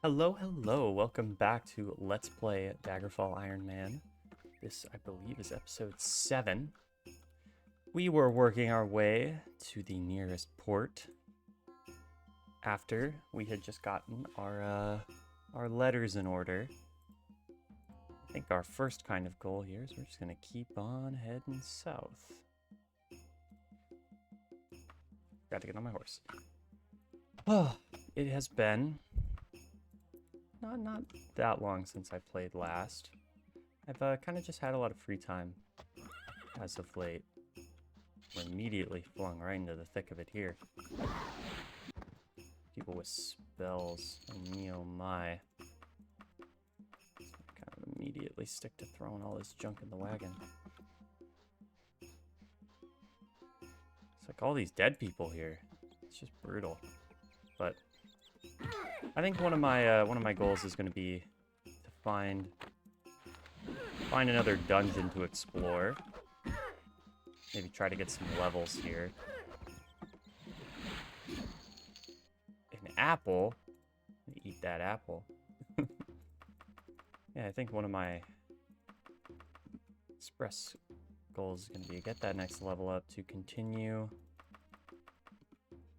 Hello, hello. Welcome back to Let's Play Daggerfall Ironman. This, I believe, is episode 7. We were working our way to the nearest port after we had just gotten our letters in order. I think our first kind of goal here is we're just going to keep on heading south. Got to get on my horse. Oh, it has been not that long since I played last. I've kind of just had a lot of free time as of late. We're immediately flung right into the thick of it here. People with spells. Oh me, oh my. Kind of immediately stick to throwing all this junk in the wagon. It's like all these dead people here. It's just brutal. But I think one of my goals is going to be to find another dungeon to explore. Maybe try to get some levels here. An apple. Eat that apple. Yeah, I think one of my express goals is going to be to get that next level up to continue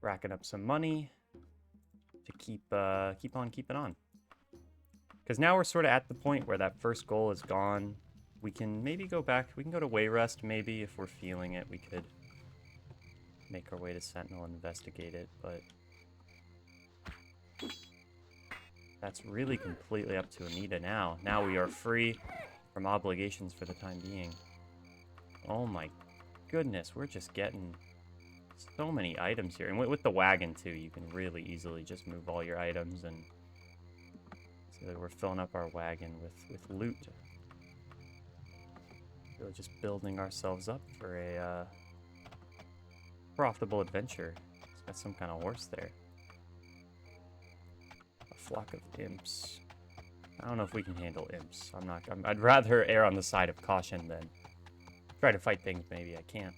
racking up some money to keep on keeping on. Because now we're sort of at the point where that first goal is gone. We can maybe go back. We can go to Wayrest maybe if we're feeling it. We could make our way to Sentinel and investigate it, but that's really completely up to Anita now. Now we are free from obligations for the time being. Oh my goodness, we're just getting so many items here. And with the wagon too, you can really easily just move all your items and so that we're filling up our wagon with loot. Really just building ourselves up for a profitable adventure. It's got some kind of horse there. A flock of imps. I don't know if we can handle imps. I'd rather err on the side of caution than try to fight things maybe I can't.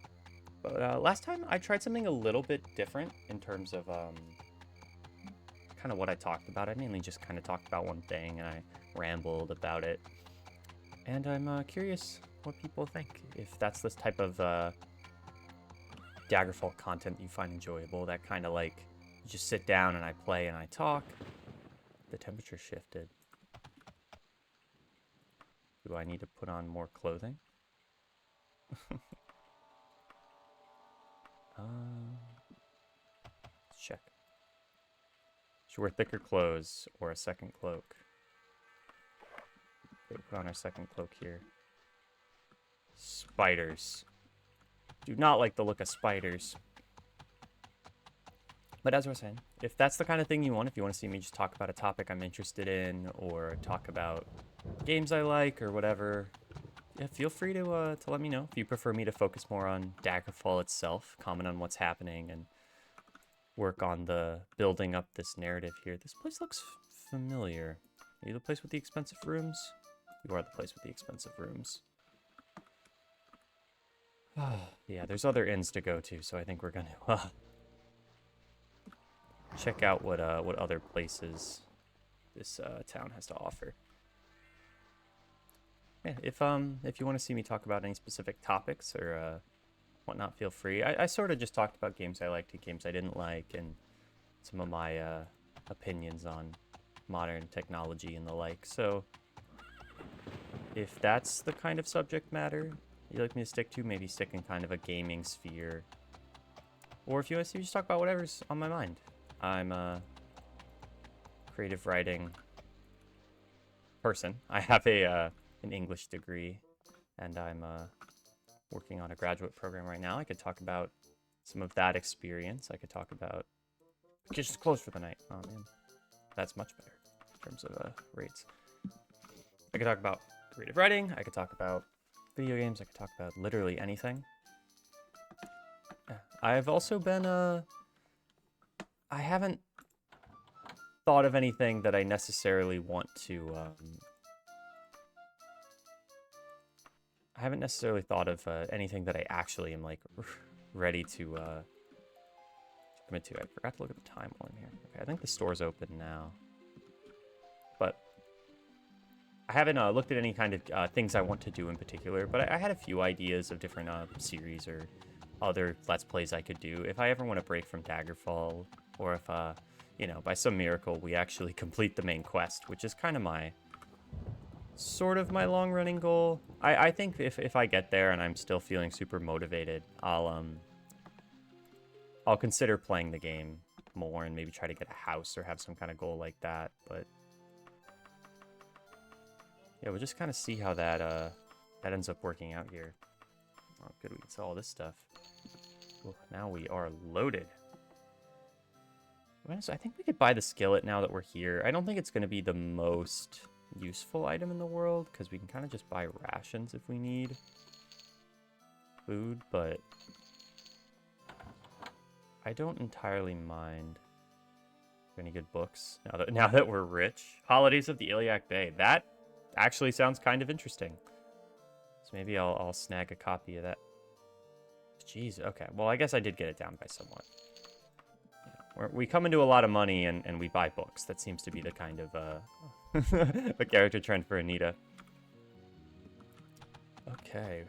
But last time I tried something a little bit different in terms of kind of what I talked about. I mainly just kind of talked about one thing and I rambled about it. And I'm curious what people think. If that's this type of Daggerfall content you find enjoyable, that kind of like you just sit down and I play and I talk. The temperature shifted. Do I need to put on more clothing? Let's check. Should we wear thicker clothes or a second cloak? Okay, put on our second cloak here. Spiders. Do not like the look of spiders. But as I was saying, if that's the kind of thing you want, if you want to see me just talk about a topic I'm interested in, or talk about games I like, or whatever, yeah, feel free to let me know. If you prefer me to focus more on Daggerfall itself, comment on what's happening, and work on the building up this narrative here. This place looks familiar. Are you the place with the expensive rooms? You are the place with the expensive rooms. Yeah, there's other inns to go to, so I think we're gonna check out what other places this town has to offer. Yeah, if you want to see me talk about any specific topics or whatnot, feel free. I sort of just talked about games I liked and games I didn't like, and some of my opinions on modern technology and the like. So if that's the kind of subject matter you'd like me to stick to, maybe stick in kind of a gaming sphere. Or if you want to see me just talk about whatever's on my mind. I'm a creative writing person. I have an English degree, and I'm working on a graduate program right now. I could talk about some of that experience. I could talk about just closed for the night. Oh man, that's much better in terms of rates. I could talk about creative writing. I could talk about video games. I could talk about literally anything. Yeah. I've also been I haven't thought of anything that I necessarily want to I haven't necessarily thought of anything that I actually am like ready to commit to. I forgot to look at the time while I'm here. Okay, I think the store's open now. I haven't looked at any kind of things I want to do in particular, but I had a few ideas of different series or other Let's Plays I could do. If I ever want to break from Daggerfall, or if, you know, by some miracle, we actually complete the main quest, which is kind of my, sort of my long-running goal. I think if I get there and I'm still feeling super motivated, I'll consider playing the game more and maybe try to get a house or have some kind of goal like that, but yeah, we'll just kind of see how that that ends up working out here. Oh, good, we can sell all this stuff. Ooh, now we are loaded. I think we could buy the skillet now that we're here. I don't think it's going to be the most useful item in the world, because we can kind of just buy rations if we need food, but I don't entirely mind. Any good books now that we're rich? Holidays of the Iliac Bay. That actually sounds kind of interesting. So maybe I'll snag a copy of that. Jeez, okay. Well, I guess I did get it down by somewhat. Yeah. We come into a lot of money and we buy books. That seems to be the kind of a character trend for Anita. Okay.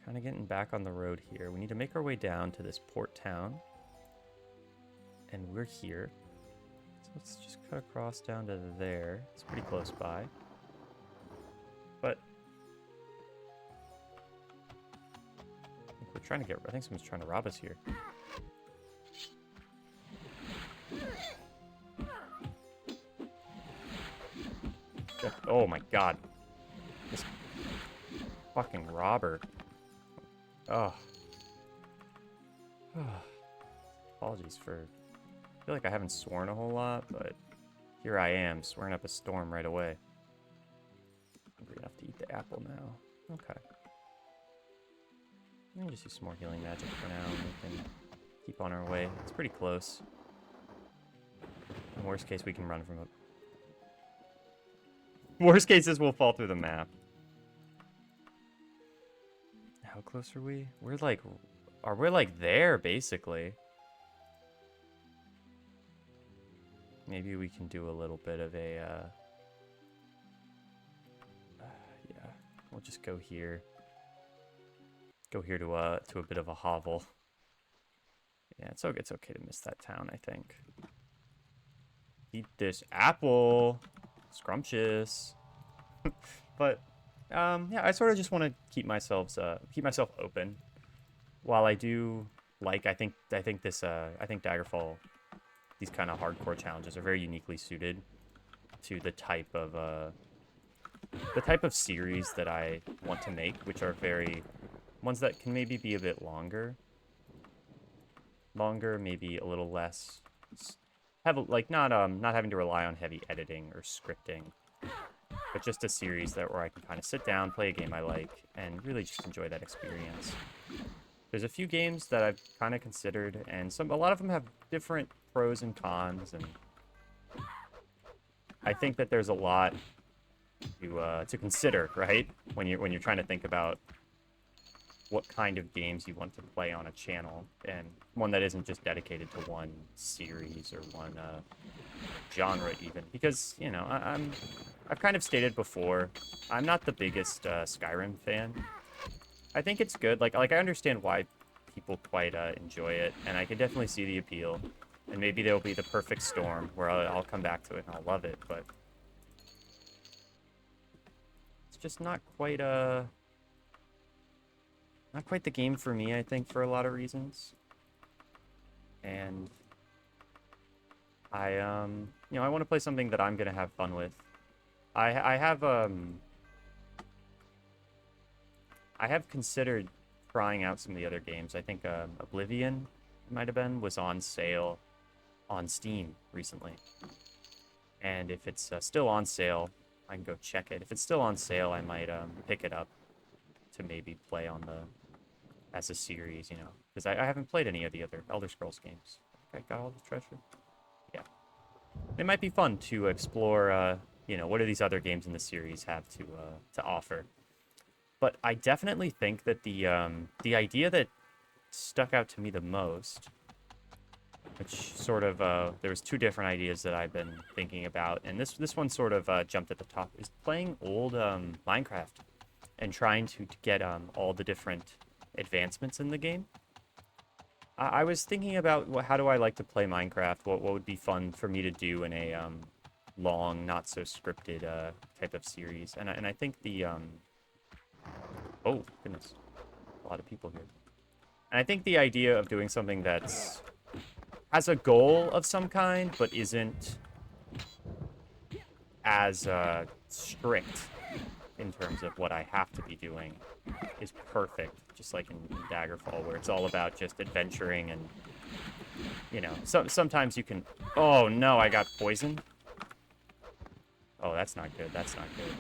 Kind of getting back on the road here. We need to make our way down to this port town. And we're here. So let's just cut across down to there. It's pretty close by. But I think we're trying to I think someone's trying to rob us here. Oh my god. This fucking robber. Oh. Apologies for... I feel like I haven't sworn a whole lot, but here I am, swearing up a storm right away. Hungry enough to eat the apple now. Okay. Let me just use some more healing magic for now, and we can keep on our way. It's pretty close. In worst case, we can run from it. Worst case is we'll fall through the map. How close are we? We're like... We're like there, basically. Maybe we can do a little bit of a, yeah, we'll just go here. Go here to a bit of a hovel. Yeah, it's okay to miss that town, I think. Eat this apple. Scrumptious. But, yeah, I sort of just want to keep myself open. While I do like, I think Daggerfall, these kind of hardcore challenges are very uniquely suited to the type of series that I want to make, which are ones that can maybe be a bit longer, maybe a little less, not having to rely on heavy editing or scripting, but just a series where I can kind of sit down, play a game I like, and really just enjoy that experience. There's a few games that I've kind of considered, and a lot of them have different pros and cons, and I think that there's a lot to consider, right? When you're trying to think about what kind of games you want to play on a channel, and one that isn't just dedicated to one series or one genre even, because you know I've kind of stated before, I'm not the biggest Skyrim fan. I think it's good. Like I understand why people quite enjoy it, and I can definitely see the appeal. And maybe there'll be the perfect storm where I'll come back to it and I'll love it, but it's just not quite the game for me, I think, for a lot of reasons. And I I want to play something that I'm gonna have fun with. I have considered trying out some of the other games. I think Oblivion was on sale on Steam recently. And if it's still on sale, I can go check it. If it's still on sale, I might pick it up to maybe play as a series, you know. Because I haven't played any of the other Elder Scrolls games. I got all the treasure. Yeah. It might be fun to explore, what do these other games in the series have to offer. But I definitely think that the idea that stuck out to me the most which sort of, there was two different ideas that I've been thinking about, and this one sort of jumped at the top, is playing old Minecraft and trying to get all the different advancements in the game. I was thinking about how do I like to play Minecraft, what would be fun for me to do in a long, not so scripted type of series, and I think the, oh, goodness, a lot of people here. And I think the idea of doing something that's has a goal of some kind, but isn't as strict in terms of what I have to be doing is perfect. Just like in Daggerfall, where it's all about just adventuring and, you know, sometimes you can... Oh, no, I got poisoned. Oh, that's not good. That's not good.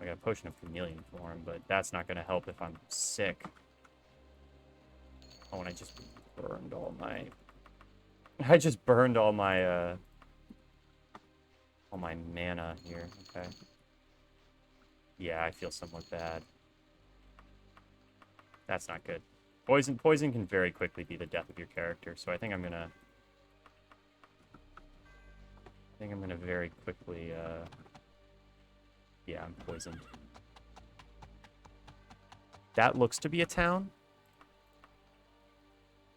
I got a potion of chameleon form, but that's not going to help if I'm sick. Oh, and I just burned all my... I just burned all my mana here. Okay. Yeah, I feel somewhat bad. That's not good. Poison can very quickly be the death of your character, so I think I'm gonna very quickly, yeah, I'm poisoned. That looks to be a town.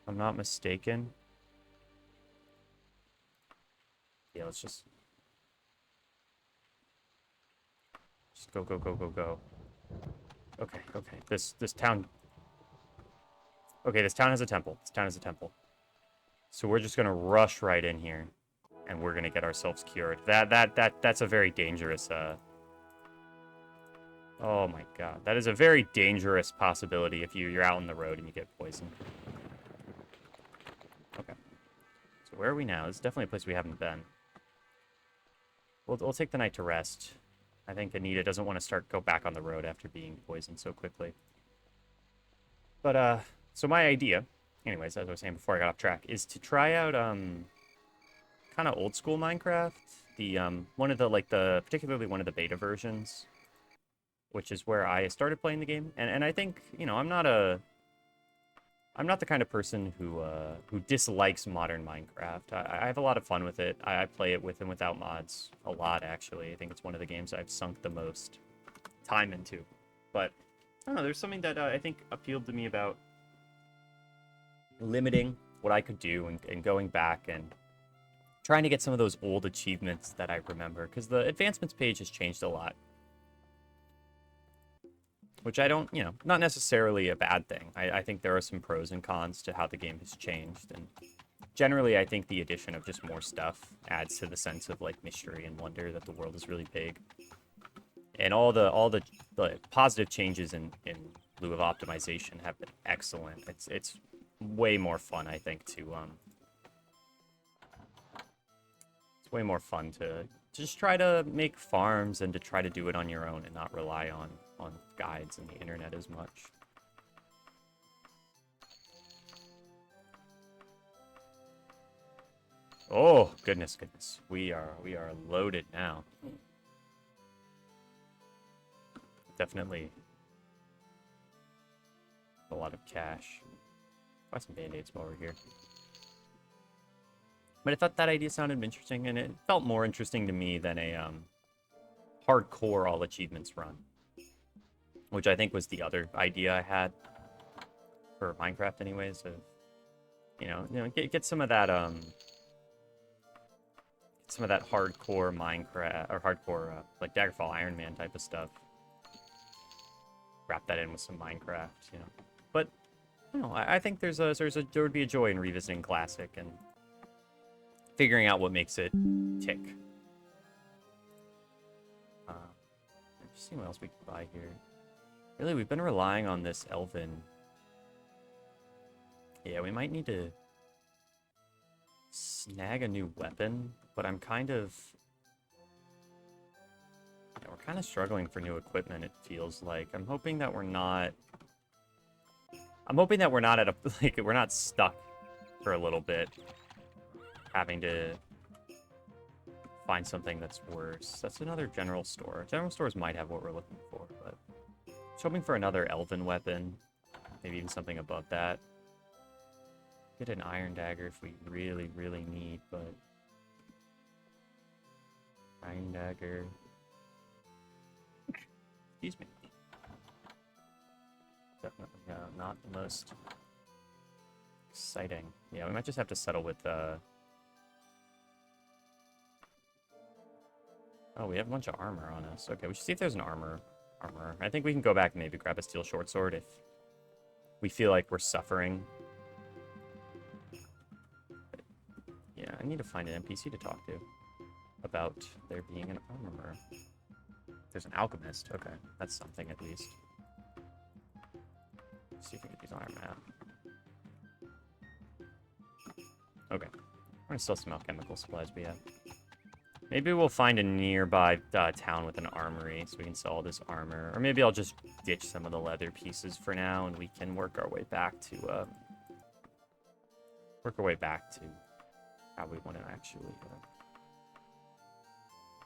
If I'm not mistaken. Yeah, let's just go, go, go, go, go. Okay, okay. This town... Okay, this town has a temple. This town has a temple. So we're just gonna rush right in here, and we're gonna get ourselves cured. That's a very dangerous, Oh my god. That is a very dangerous possibility if you're out on the road and you get poisoned. Okay. So where are we now? This is definitely a place we haven't been. We'll take the night to rest. I think Anita doesn't want to go back on the road after being poisoned so quickly. But, so my idea, anyways, as I was saying before I got off track, is to try out, kind of old school Minecraft. The, particularly one of the beta versions, which is where I started playing the game. And I think, you know, I'm not the kind of person who dislikes modern Minecraft. I have a lot of fun with it. I play it with and without mods a lot, actually. I think it's one of the games I've sunk the most time into. But, I don't know, there's something that I think appealed to me about limiting what I could do and going back and trying to get some of those old achievements that I remember. Because the advancements page has changed a lot. Which I don't, you know, not necessarily a bad thing. I think there are some pros and cons to how the game has changed. And generally, I think the addition of just more stuff adds to the sense of, like, mystery and wonder that the world is really big. And all the positive changes in lieu of optimization have been excellent. It's way more fun, I think, to it's way more fun to just try to make farms and to try to do it on your own and not rely on guides and the internet as much. Oh, goodness. We are loaded now. Definitely a lot of cash. Buy some band-aids while we're here. But I thought that idea sounded interesting, and it felt more interesting to me than a hardcore all achievements run, which I think was the other idea I had for Minecraft, anyways. Of, you know, get some of that hardcore Minecraft or hardcore like Daggerfall, Ironman type of stuff. Wrap that in with some Minecraft, you know. But you know, I think there would be a joy in revisiting classic and figuring out what makes it tick. Just seeing what else we can buy here. Really, we've been relying on this elven. Yeah, we might need to snag a new weapon, but I'm kind of... Yeah, we're kind of struggling for new equipment, it feels like. I'm hoping that we're not at a... Like, we're not stuck for a little bit, having to find something that's worse. That's another general store. General stores might have what we're looking for, but... Just hoping for another elven weapon. Maybe even something above that. Get an iron dagger if we really, really need, but... Iron dagger... Excuse me. Definitely not the most exciting. Yeah, we might just have to settle with, Oh, we have a bunch of armor on us. Okay, we should see if there's an armor. I think we can go back and maybe grab a steel short sword if we feel like we're suffering. But yeah, I need to find an NPC to talk to about there being an armorer. There's an alchemist. Okay, that's something at least. Let's see if we can get these on our map. Okay, we're gonna still smell chemical supplies, but yeah. Maybe we'll find a nearby town with an armory so we can sell all this armor. Or maybe I'll just ditch some of the leather pieces for now and we can work our way back to how we want to actually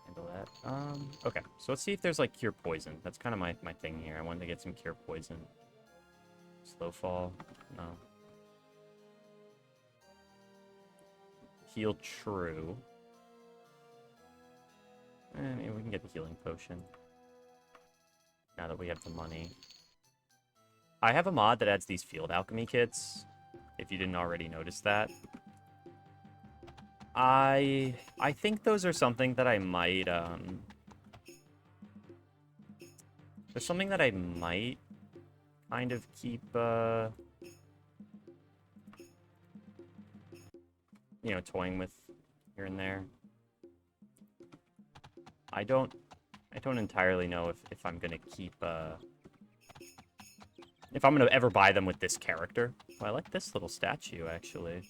handle that. Okay, so let's see if there's like cure poison. That's kind of my thing here. I wanted to get some cure poison. Slow fall, no. Heal true. Maybe we can get the healing potion. Now that we have the money. I have a mod that adds these field alchemy kits. If you didn't already notice that. I think those are something that I might, there's something that I might kind of keep, you know, toying with here and there. I don't entirely know if I'm gonna keep, if I'm gonna ever buy them with this character. Oh, I like this little statue, actually.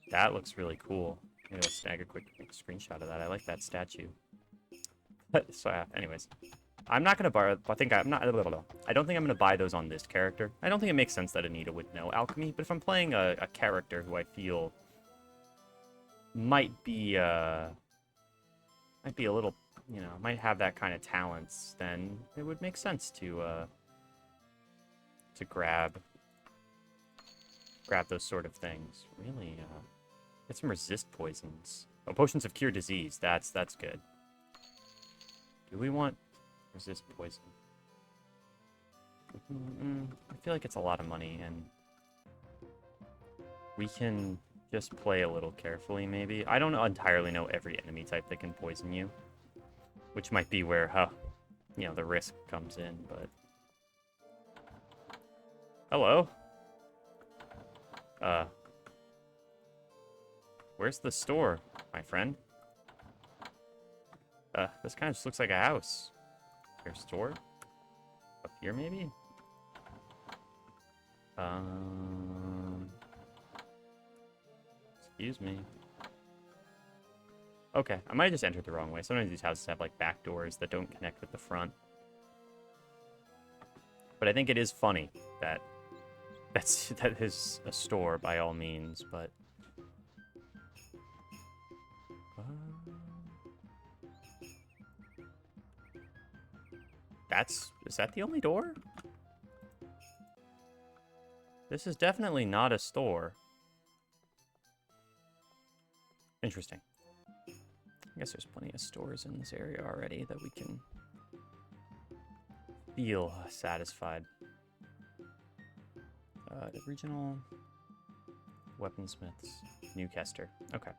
That looks really cool. Maybe I'll snag a quick screenshot of that. I like that statue. So, anyways. I'm not gonna buy, I don't think I'm gonna buy those on this character. I don't think it makes sense that Anita would know alchemy, but if I'm playing a character who I feel might be a little, you know, might have that kind of talents, then it would make sense to grab those sort of things. Really, get some resist poisons. Oh, potions of cure disease. That's good. Do we want resist poison? I feel like it's a lot of money, and we can just play a little carefully, maybe. I don't entirely know every enemy type that can poison you, which might be where, you know, the risk comes in, but... Hello? Where's the store, my friend? This kind of just looks like a house. Your store? Up here, maybe? Excuse me. Okay, I might have just entered the wrong way. Sometimes these houses have, like, back doors that don't connect with the front. But I think it is funny that that is a store by all means, but... Is that the only door? This is definitely not a store. Interesting. I guess there's plenty of stores in this area already that we can feel satisfied. The regional weaponsmiths. Newcastle. Okay.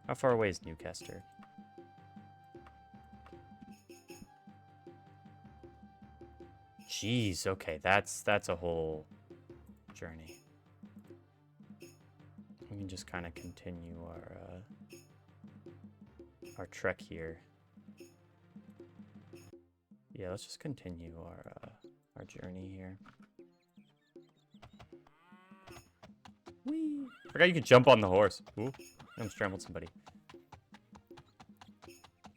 How far away is Newcastle? Jeez, okay, that's a whole journey. We can just kind of continue our trek here. Yeah, let's just continue our journey here. Whee! Forgot you could jump on the horse. Ooh, I almost trampled somebody.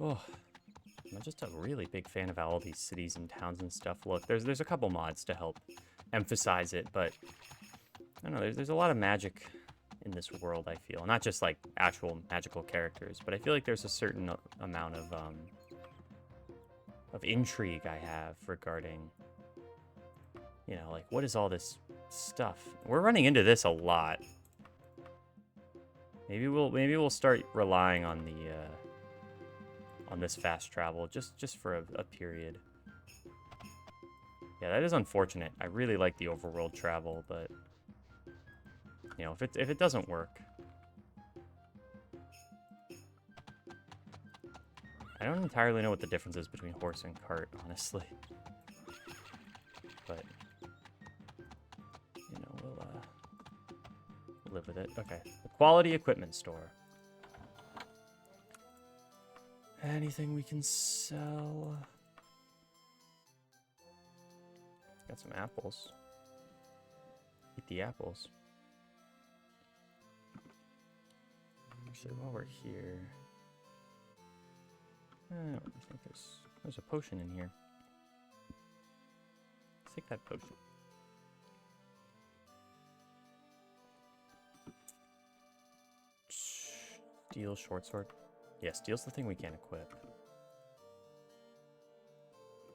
Oh, I'm just a really big fan of how all these cities and towns and stuff look. There's a couple mods to help emphasize it, but I don't know. There's a lot of magic in this world, I feel. Not just like actual magical characters, but I feel like there's a certain amount of intrigue I have regarding, you know, like what is all this stuff. We're running into this a lot. Maybe we'll start relying on the on this fast travel just for a period. Yeah, that is unfortunate. I really like the overworld travel, but you know, if it doesn't work, I don't entirely know what the difference is between horse and cart, honestly. But you know, we'll live with it. Okay, the quality equipment store. Anything we can sell? Got some apples. Eat the apples. Actually, while we're here, I don't think there's a potion in here. Let's take that potion. Steel short sword. Yeah, steel's the thing we can't equip.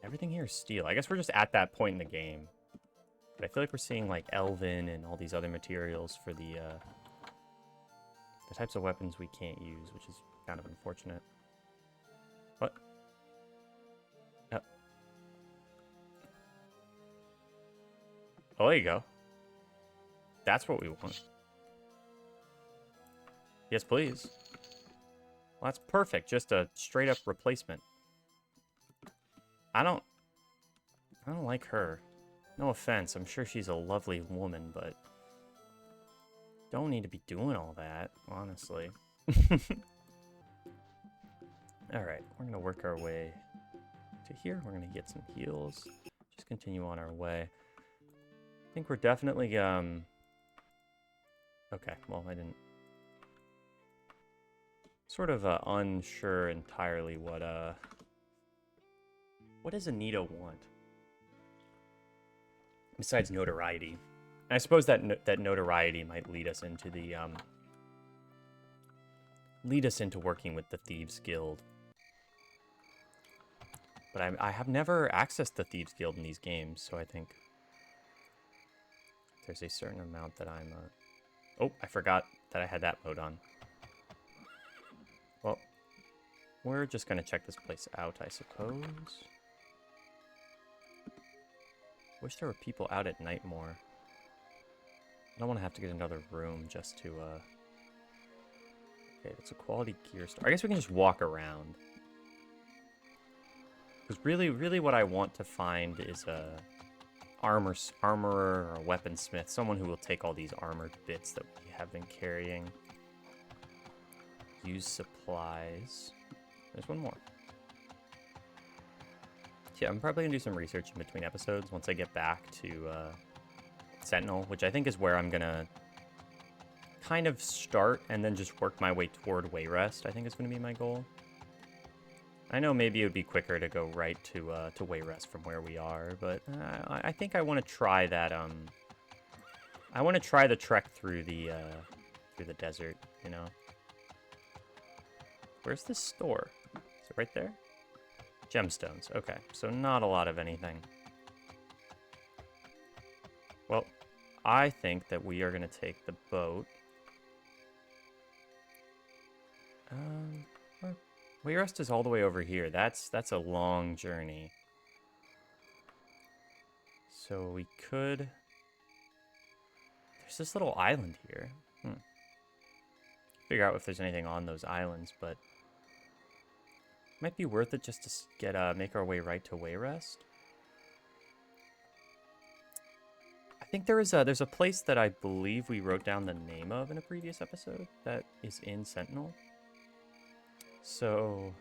Everything here is steel. I guess we're just at that point in the game. But I feel like we're seeing like elven and all these other materials for the types of weapons we can't use, which is kind of unfortunate. What? Oh. Oh, there you go. That's what we want. Yes, please. Well, that's perfect. Just a straight up replacement. I don't like her. No offense. I'm sure she's a lovely woman, but don't need to be doing all that, honestly. Alright, we're gonna work our way to here. We're gonna get some heals. Just continue on our way. I think we're definitely, okay, well, I didn't... Sort of unsure entirely what does Anita want? Besides notoriety. And I suppose that that notoriety might lead us into the, lead us into working with the Thieves Guild. But I have never accessed the Thieves Guild in these games, so I think there's a certain amount that I'm, oh, I forgot that I had that mode on. Well, we're just gonna check this place out, I suppose. Wish there were people out at night more. I don't want to have to get another room just to, okay, it's a quality gear store. I guess we can just walk around. Because really what I want to find is a armorer or a weaponsmith. Someone who will take all these armored bits that we have been carrying. Use supplies. There's one more. Yeah, I'm probably going to do some research in between episodes once I get back to Sentinel, which I think is where I'm going to kind of start and then just work my way toward Wayrest, I think is going to be my goal. I know maybe it would be quicker to go right to Wayrest from where we are, but I think I want to try that, I want to try the trek through the desert, you know? Where's the store? Is it right there? Gemstones. Okay, so not a lot of anything. Well, I think that we are going to take the boat. Wayrest is all the way over here. That's a long journey. So we could... There's this little island here. Figure out if there's anything on those islands, but... Might be worth it just to get make our way right to Wayrest. I think there's a place that I believe we wrote down the name of in a previous episode that is in Sentinel. So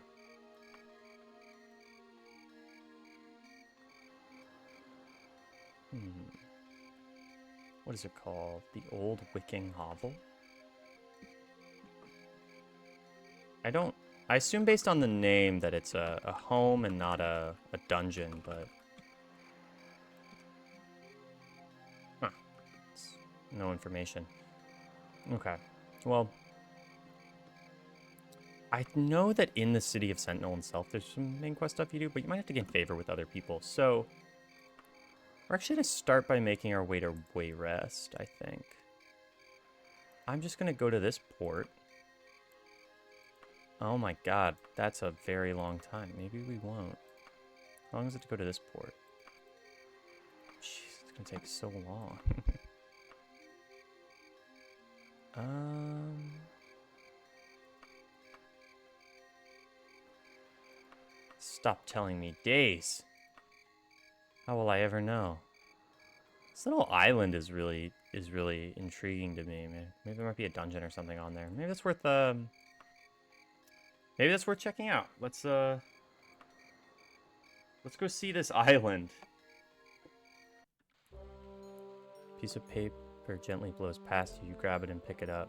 what is it called? The Old Wicking Hovel? I assume based on the name that it's a home and not a dungeon, but... Huh. No information. Okay. Well, I know that in the city of Sentinel itself, there's some main quest stuff you do, but you might have to gain favor with other people, so... We're actually going to start by making our way to Wayrest, I think. I'm just going to go to this port. Oh my god, that's a very long time. Maybe we won't. How long is it to go to this port? Jeez, it's going to take so long. Stop telling me days. How will I ever know? This little island is really intriguing to me, man. Maybe there might be a dungeon or something on there. Maybe that's worth checking out. Let's go see this island. Piece of paper gently blows past you. You grab it and pick it up.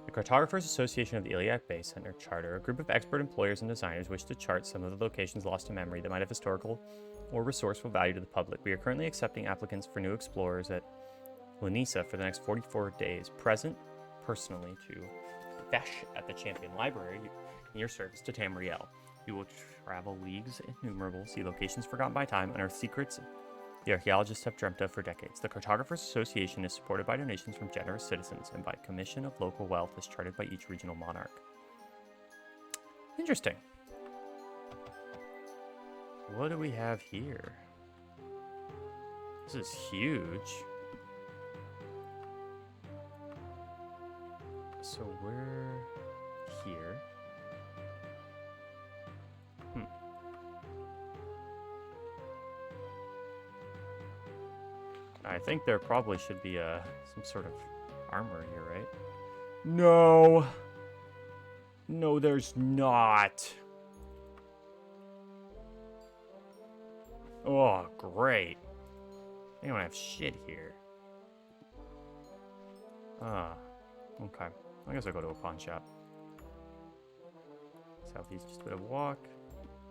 The Cartographers Association of the Iliac Bay Center Charter, a group of expert employers and designers, wish to chart some of the locations lost to memory that might have historical or resourceful value to the public. We are currently accepting applicants for new explorers at Lanisa for the next 44 days. Present, personally, to Vesh at the Champion Library in your service to Tamriel. You will travel leagues innumerable, see locations forgotten by time, unearth secrets the archaeologists have dreamt of for decades. The Cartographers Association is supported by donations from generous citizens and by commission of local wealth as charted by each regional monarch. Interesting. What do we have here? This is huge. So we're here. I think there probably should be some sort of armor here, right? No! No, there's not! Oh, great. They don't have shit here. Okay. I guess I'll go to a pawn shop. Southeast, just a bit of walk.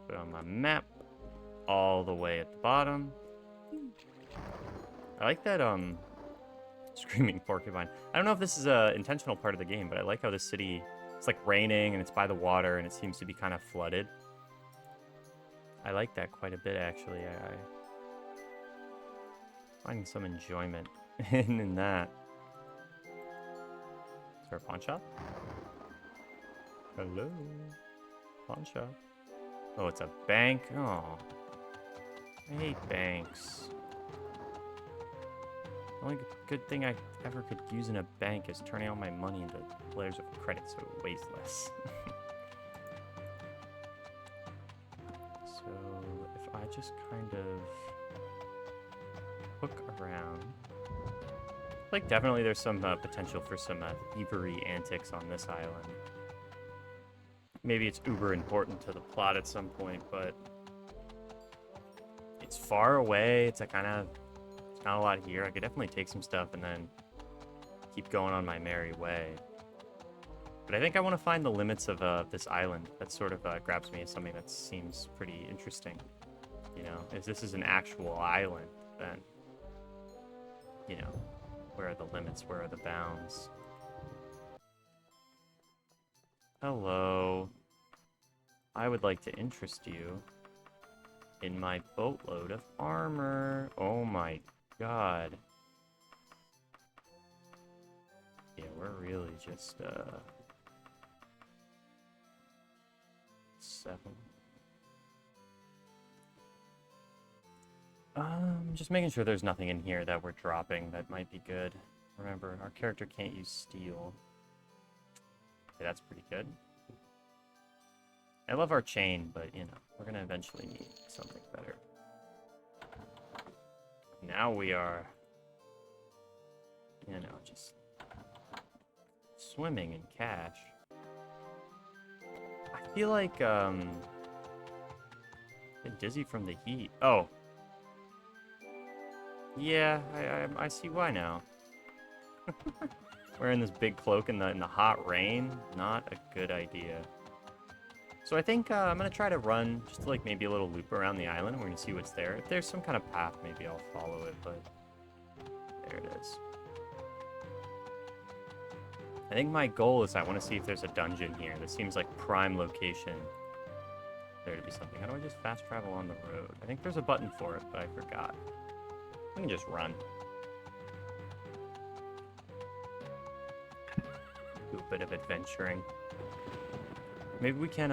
Put it on my map. All the way at the bottom. I like that, screaming porcupine. I don't know if this is a intentional part of the game, but I like how this city, it's like raining and it's by the water and it seems to be kind of flooded. I like that quite a bit, actually. I finding some enjoyment in that. Is there a pawn shop? Hello? Pawn shop. Oh, it's a bank? Oh. I hate banks. The only good thing I ever could use in a bank is turning all my money into letters of credit so it weighs less. So if I just kind of hook around, like definitely there's some potential for some thievery antics on this island. Maybe it's uber important to the plot at some point, but it's far away. It's a kind of not a lot here. I could definitely take some stuff and then keep going on my merry way. But I think I want to find the limits of this island. That sort of grabs me as something that seems pretty interesting. You know, if this is an actual island, then, you know, where are the limits? Where are the bounds? Hello. I would like to interest you in my boatload of armor. Oh my god. Yeah, we're really just, 7. Just making sure there's nothing in here that we're dropping that might be good. Remember, our character can't use steel. Okay, that's pretty good. I love our chain, but, you know, we're gonna eventually need something better. Now we are, you know, just swimming in cash. I feel like, I'm dizzy from the heat. Oh. Yeah, I see why now. Wearing this big cloak in the hot rain, not a good idea. So I think I'm gonna try to run just like maybe a little loop around the island. We're gonna see what's there. If there's some kind of path, maybe I'll follow it, but there it is. I think my goal is I want to see if there's a dungeon here. This seems like prime location. There to be something. How do I just fast travel on the road? I think there's a button for it, but I forgot. I can just run. Do a bit of adventuring. Maybe we can,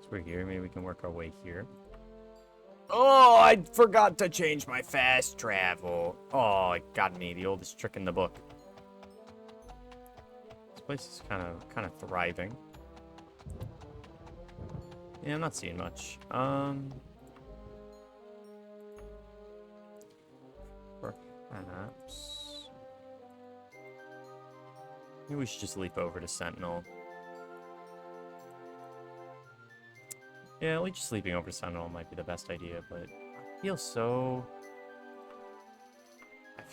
so we're here, maybe we can work our way here. Oh, I forgot to change my fast travel. Oh, it got me, the oldest trick in the book. This place is kind of thriving. Yeah, I'm not seeing much. Perhaps. Maybe we should just leap over to Sentinel. Yeah, at least just sleeping over Sentinel might be the best idea, but I feel so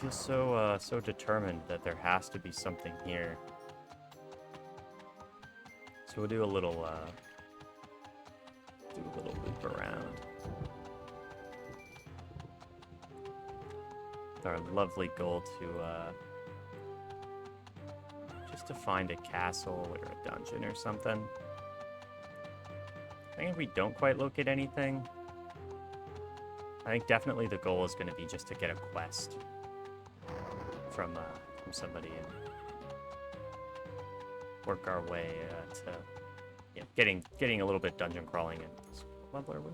so determined that there has to be something here. So we'll do a little loop around. With our lovely goal to just to find a castle or a dungeon or something. I think if we don't quite locate anything, I think definitely the goal is going to be just to get a quest from somebody and work our way to getting a little bit dungeon crawling in. What level are we?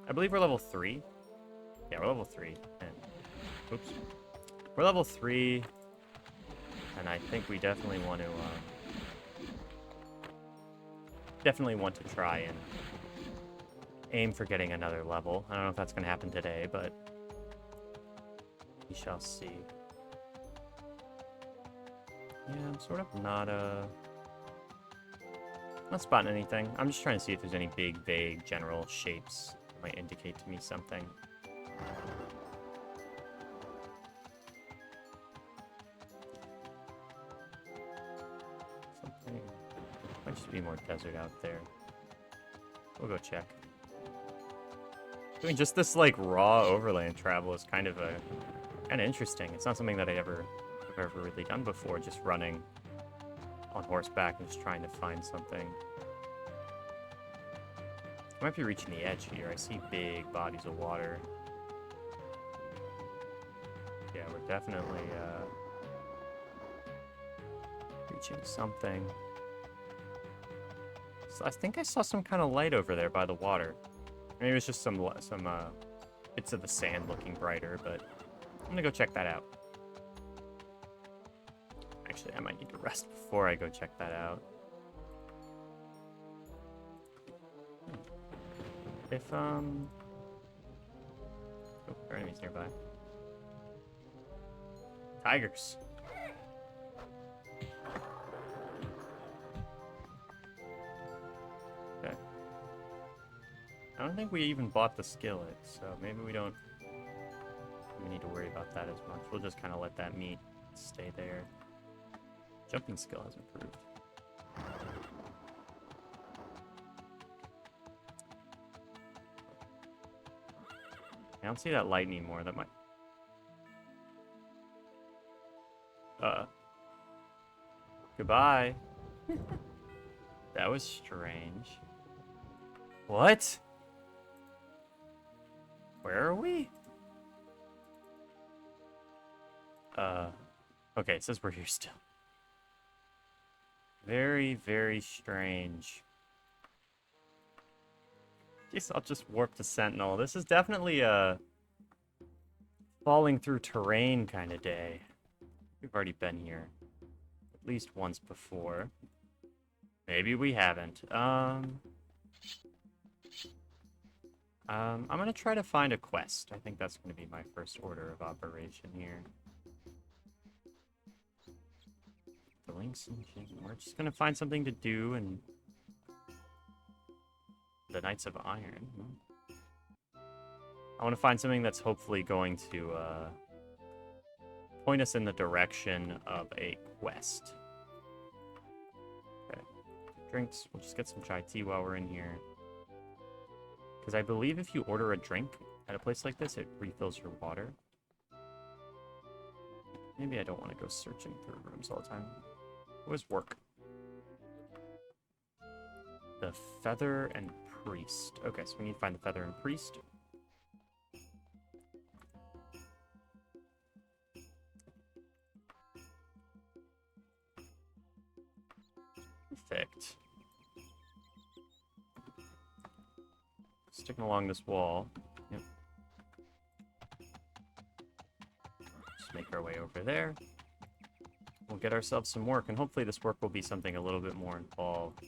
I believe we're level 3. Yeah, we're level 3. And oops, we're level 3, and I think we definitely want to try and aim for getting another level. I don't know if that's going to happen today, but we shall see. Yeah, I'm sort of not spotting anything. I'm just trying to see if there's any big, vague, general shapes that might indicate to me something. Something might just be more desert out there. We'll go check. Doing just this like raw overland travel is kind of interesting. It's not something that I've ever really done before. Just running on horseback and just trying to find something. I might be reaching the edge here. I see big bodies of water. Yeah, we're definitely reaching something. So I think I saw some kind of light over there by the water. Maybe it was just some bits of the sand looking brighter, but I'm gonna go check that out. Actually, I might need to rest before I go check that out. If oh, there are enemies nearby. Tigers. Okay. I don't think we even bought the skillet, so maybe we don't need to worry about that as much. We'll just kind of let that meat stay there. Jumping skill has improved. I don't see that light anymore. That might... Goodbye. That was strange. What? Where are we? Okay, it says we're here still. Very, very strange. Guess I'll just warp to Sentinel. This is definitely a falling through terrain kind of day. We've already been here at least once before. Maybe we haven't. I'm gonna try to find a quest. I think that's gonna be my first order of operation here. The links and we're just gonna find something to do and the Knights of Iron. I want to find something that's hopefully going to point us in the direction of a quest. Okay. Drinks. We'll just get some chai tea while we're in here. Because I believe if you order a drink at a place like this, it refills your water. Maybe I don't want to go searching through rooms all the time. Where's work? The Feather and Priest. Okay, so we need to find the Feather and Priest. Perfect. Sticking along this wall. Yep. Just make our way over there. We'll get ourselves some work, and hopefully this work will be something a little bit more involved.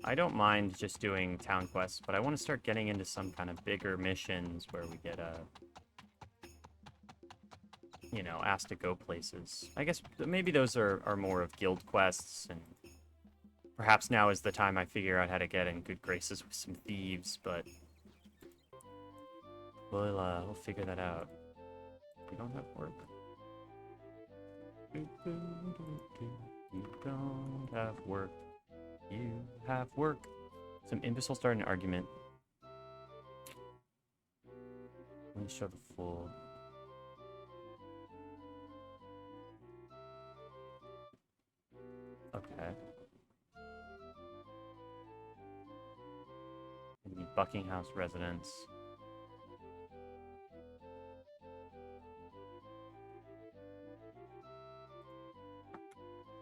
I don't mind just doing town quests, but I want to start getting into some kind of bigger missions where we get you know, asked to go places. I guess maybe those are more of guild quests, and perhaps now is the time I figure out how to get in good graces with some thieves, but we'll figure that out. We don't have work. You don't have work. You have work. Some imbecile start an argument. Let me show the full. Okay. We need Buckingham residence.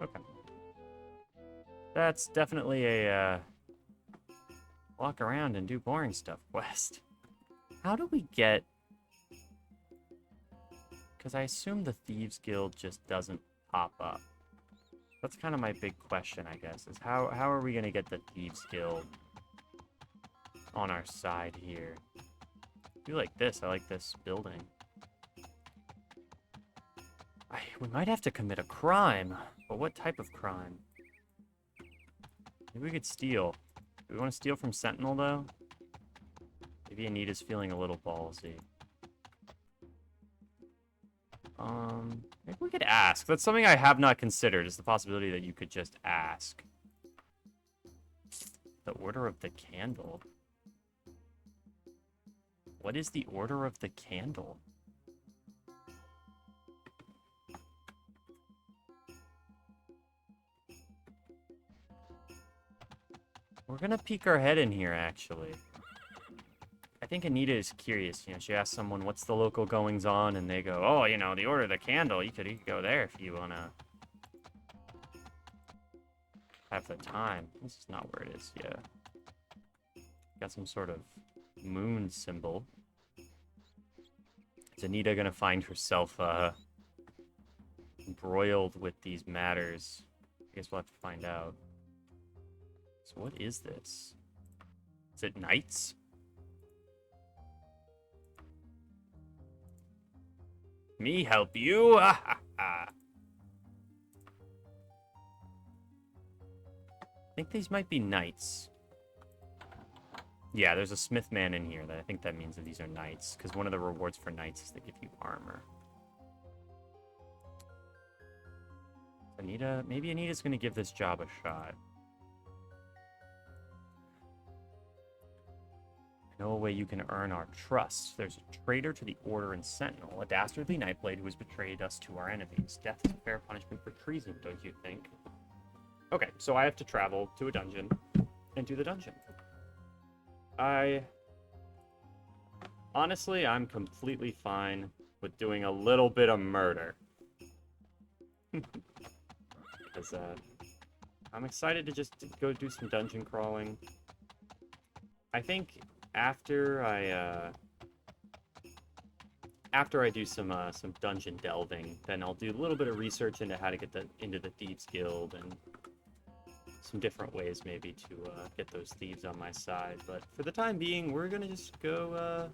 Okay. That's definitely a walk around and do boring stuff quest. How do we get... Because I assume the Thieves Guild just doesn't pop up. That's kind of my big question, I guess, is how are we going to get the Thieves Guild on our side here? I do like this. I like this building. We might have to commit a crime, but what type of crime? Maybe we could steal. Do we want to steal from Sentinel, though? Maybe Anita's feeling a little ballsy. Maybe we could ask. That's something I have not considered, is the possibility that you could just ask. The Order of the Candle. What is the Order of the Candle? We're gonna peek our head in here, actually. I think Anita is curious. You know, she asks someone, what's the local goings-on? And they go, oh, you know, the Order of the Candle. You could go there if you wanna have the time. This is not where it is, yeah. Got some sort of moon symbol. Is Anita gonna find herself, embroiled with these matters? I guess we'll have to find out. So what is this? Is it knights? Me help you? I think these might be knights. Yeah, there's a smith man in here. I think that means that these are knights, because one of the rewards for knights is they give you armor. Anita, maybe Anita's gonna give this job a shot. No way you can earn our trust. There's a traitor to the Order and Sentinel, a dastardly Nightblade who has betrayed us to our enemies. Death is a fair punishment for treason, don't you think? Okay, so I have to travel to a dungeon and do the dungeon. Honestly, I'm completely fine with doing a little bit of murder. Because, I'm excited to just go do some dungeon crawling. I think... After I do some dungeon delving, then I'll do a little bit of research into how to get into the Thieves Guild and some different ways maybe to get those thieves on my side. But for the time being, we're gonna just go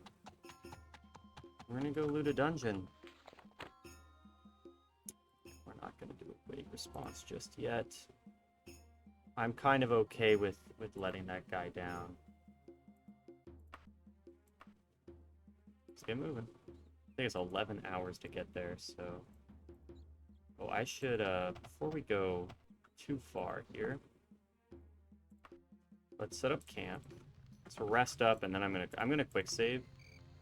loot a dungeon. We're not gonna do a wait response just yet. I'm kind of okay with letting that guy down. Let's get moving. I think it's 11 hours to get there, so... Oh, I should, before we go too far here, let's set up camp. Let's rest up, and then I'm gonna quick save.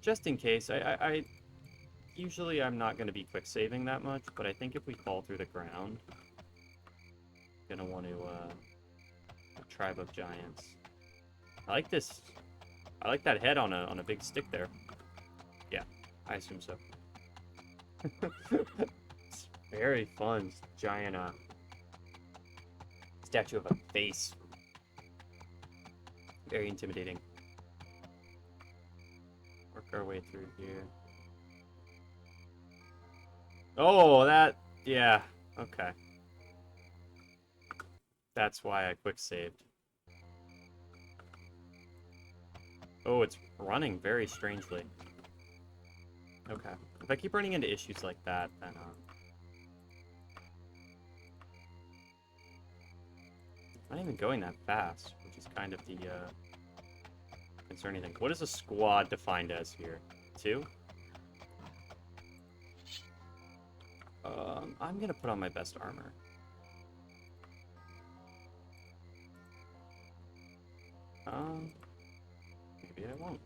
Just in case, Usually I'm not going to be quick saving that much, but I think if we fall through the ground, I'm going to want to, a tribe of giants. I like this. I like that head on a big stick there. Yeah, I assume so. It's very fun. Giant, statue of a face. Very intimidating. Work our way through here. Oh, that... Yeah, okay. That's why I quick saved. Oh, it's running very strangely. Okay. If I keep running into issues like that, then, I'm not even going that fast, which is kind of the, concerning thing. What is a squad defined as here? 2? I'm gonna put on my best armor. Maybe I won't.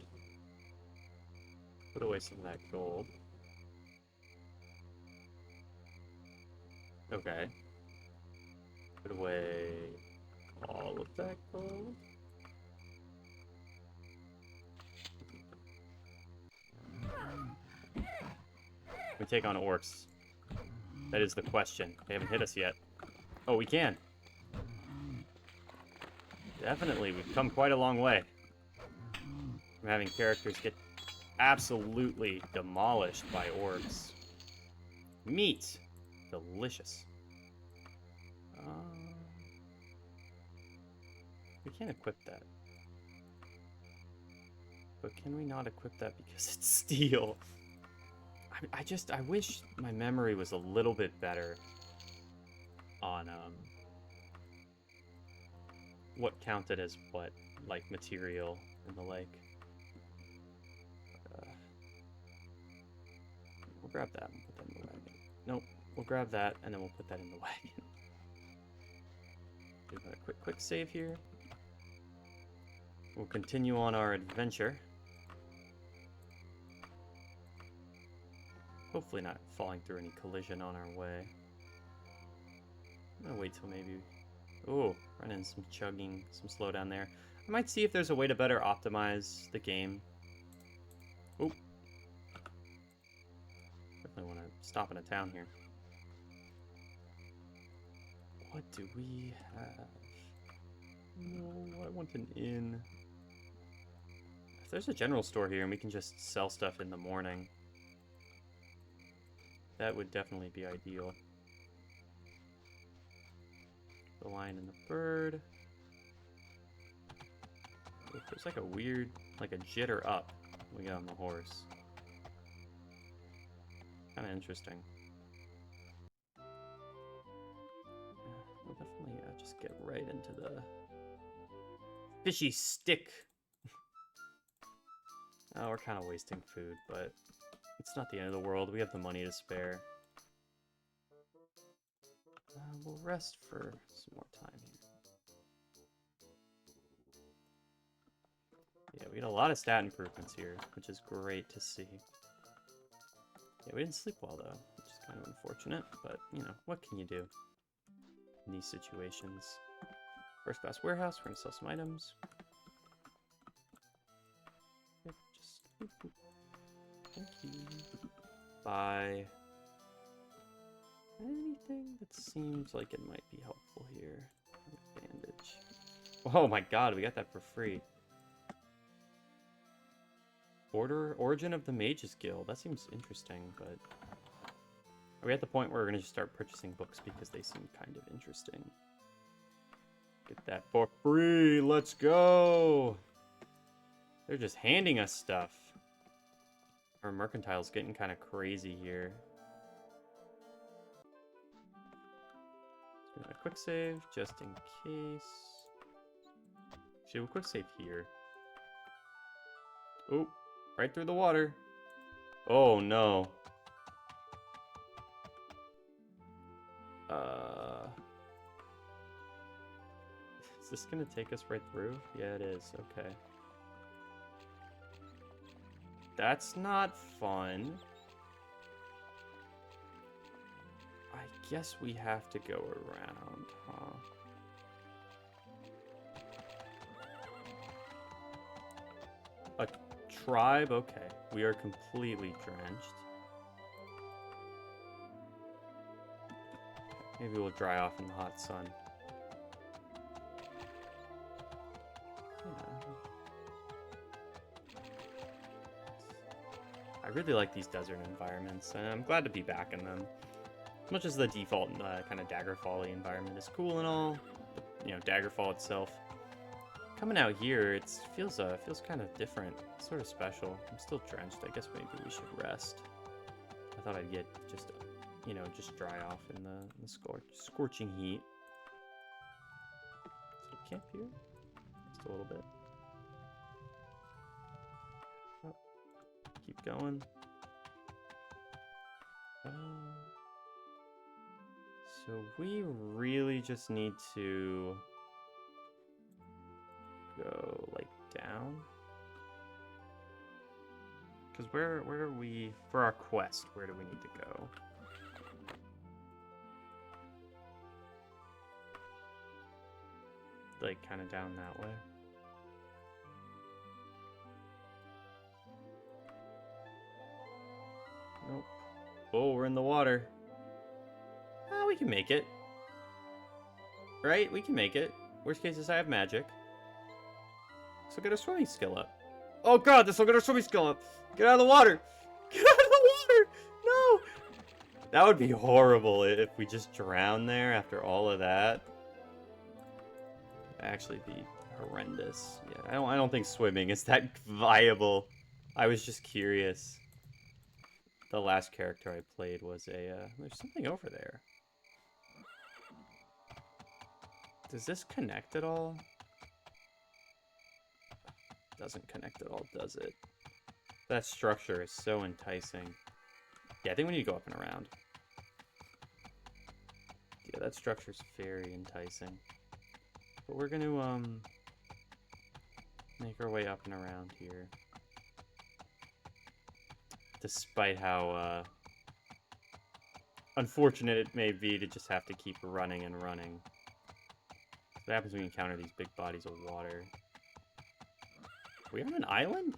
Put away some of that gold. Okay. Put away all of that gold. We take on orcs. That is the question. They haven't hit us yet. Oh, we can. Definitely, we've come quite a long way from having characters get absolutely demolished by orcs. Meat. Delicious. We can't equip that. But can we not equip that because it's steel? I wish my memory was a little bit better on, what counted as what, like, material and the like. We'll grab that and put that in the wagon. Nope, we'll grab that and then we'll put that in the wagon. Do a quick save here. We'll continue on our adventure. Hopefully not falling through any collision on our way. I'm gonna wait till maybe... Oh, run in some chugging, some slowdown there. I might see if there's a way to better optimize the game. Oh. Definitely want to stop in a town here. What do we have? No, I want an inn. If there's a general store here and we can just sell stuff in the morning, that would definitely be ideal. The lion and the bird. If there's like a weird, like a jitter up we got on the horse. Kind of interesting. We'll definitely just get right into the fishy stick. Oh, we're kind of wasting food, but it's not the end of the world. We have the money to spare. We'll rest for some more time here. Yeah, we get a lot of stat improvements here, which is great to see. Yeah, we didn't sleep well, though, which is kind of unfortunate, but, you know, what can you do in these situations? First class warehouse, we're going to sell some items. Yep, just... Boop, boop. Thank you. Buy anything that seems like it might be helpful here. Bandage. Oh my god, we got that for free. Origin of the Mages Guild. That seems interesting, but... Are we at the point where we're going to just start purchasing books because they seem kind of interesting? Get that for free! Let's go! They're just handing us stuff. Our mercantile's getting kind of crazy here. A quick save, just in case. Should we quick save here? Oh, right through the water. Oh no. Is this gonna take us right through? Yeah, it is. Okay. That's not fun. guess we have to go around, huh? A tribe? Okay. We are completely drenched. Maybe we'll dry off in the hot sun. Yeah. I really like these desert environments, and I'm glad to be back in them. As much as the default kind of Daggerfall-y environment is cool and all, but, you know, Daggerfall itself, coming out here, it feels kind of different, sort of special. I'm still drenched. I guess maybe we should rest. I thought I'd get just, you know, just dry off in the scorching heat. So camp here, just a little bit. Oh, keep going. So we really just need to go like down, because where are we for our quest? Where do we need to go? Like kind of down that way. Nope. Oh, we're in the water. Ah, we can make it. Right? We can make it. Worst case is I have magic. So get our swimming skill up. Oh god, this will get our swimming skill up. Get out of the water. Get out of the water. No. That would be horrible if we just drown there after all of that. That'd actually be horrendous. Yeah, I don't think swimming is that viable. I was just curious. The last character I played was a, there's something over there. Does this connect at all? Doesn't connect at all, does it? That structure is so enticing. Yeah, I think we need to go up and around. Yeah, that structure's very enticing. But we're gonna, make our way up and around here. Despite how, unfortunate it may be to just have to keep running and running. What happens when you encounter these big bodies of water? Are we on an island?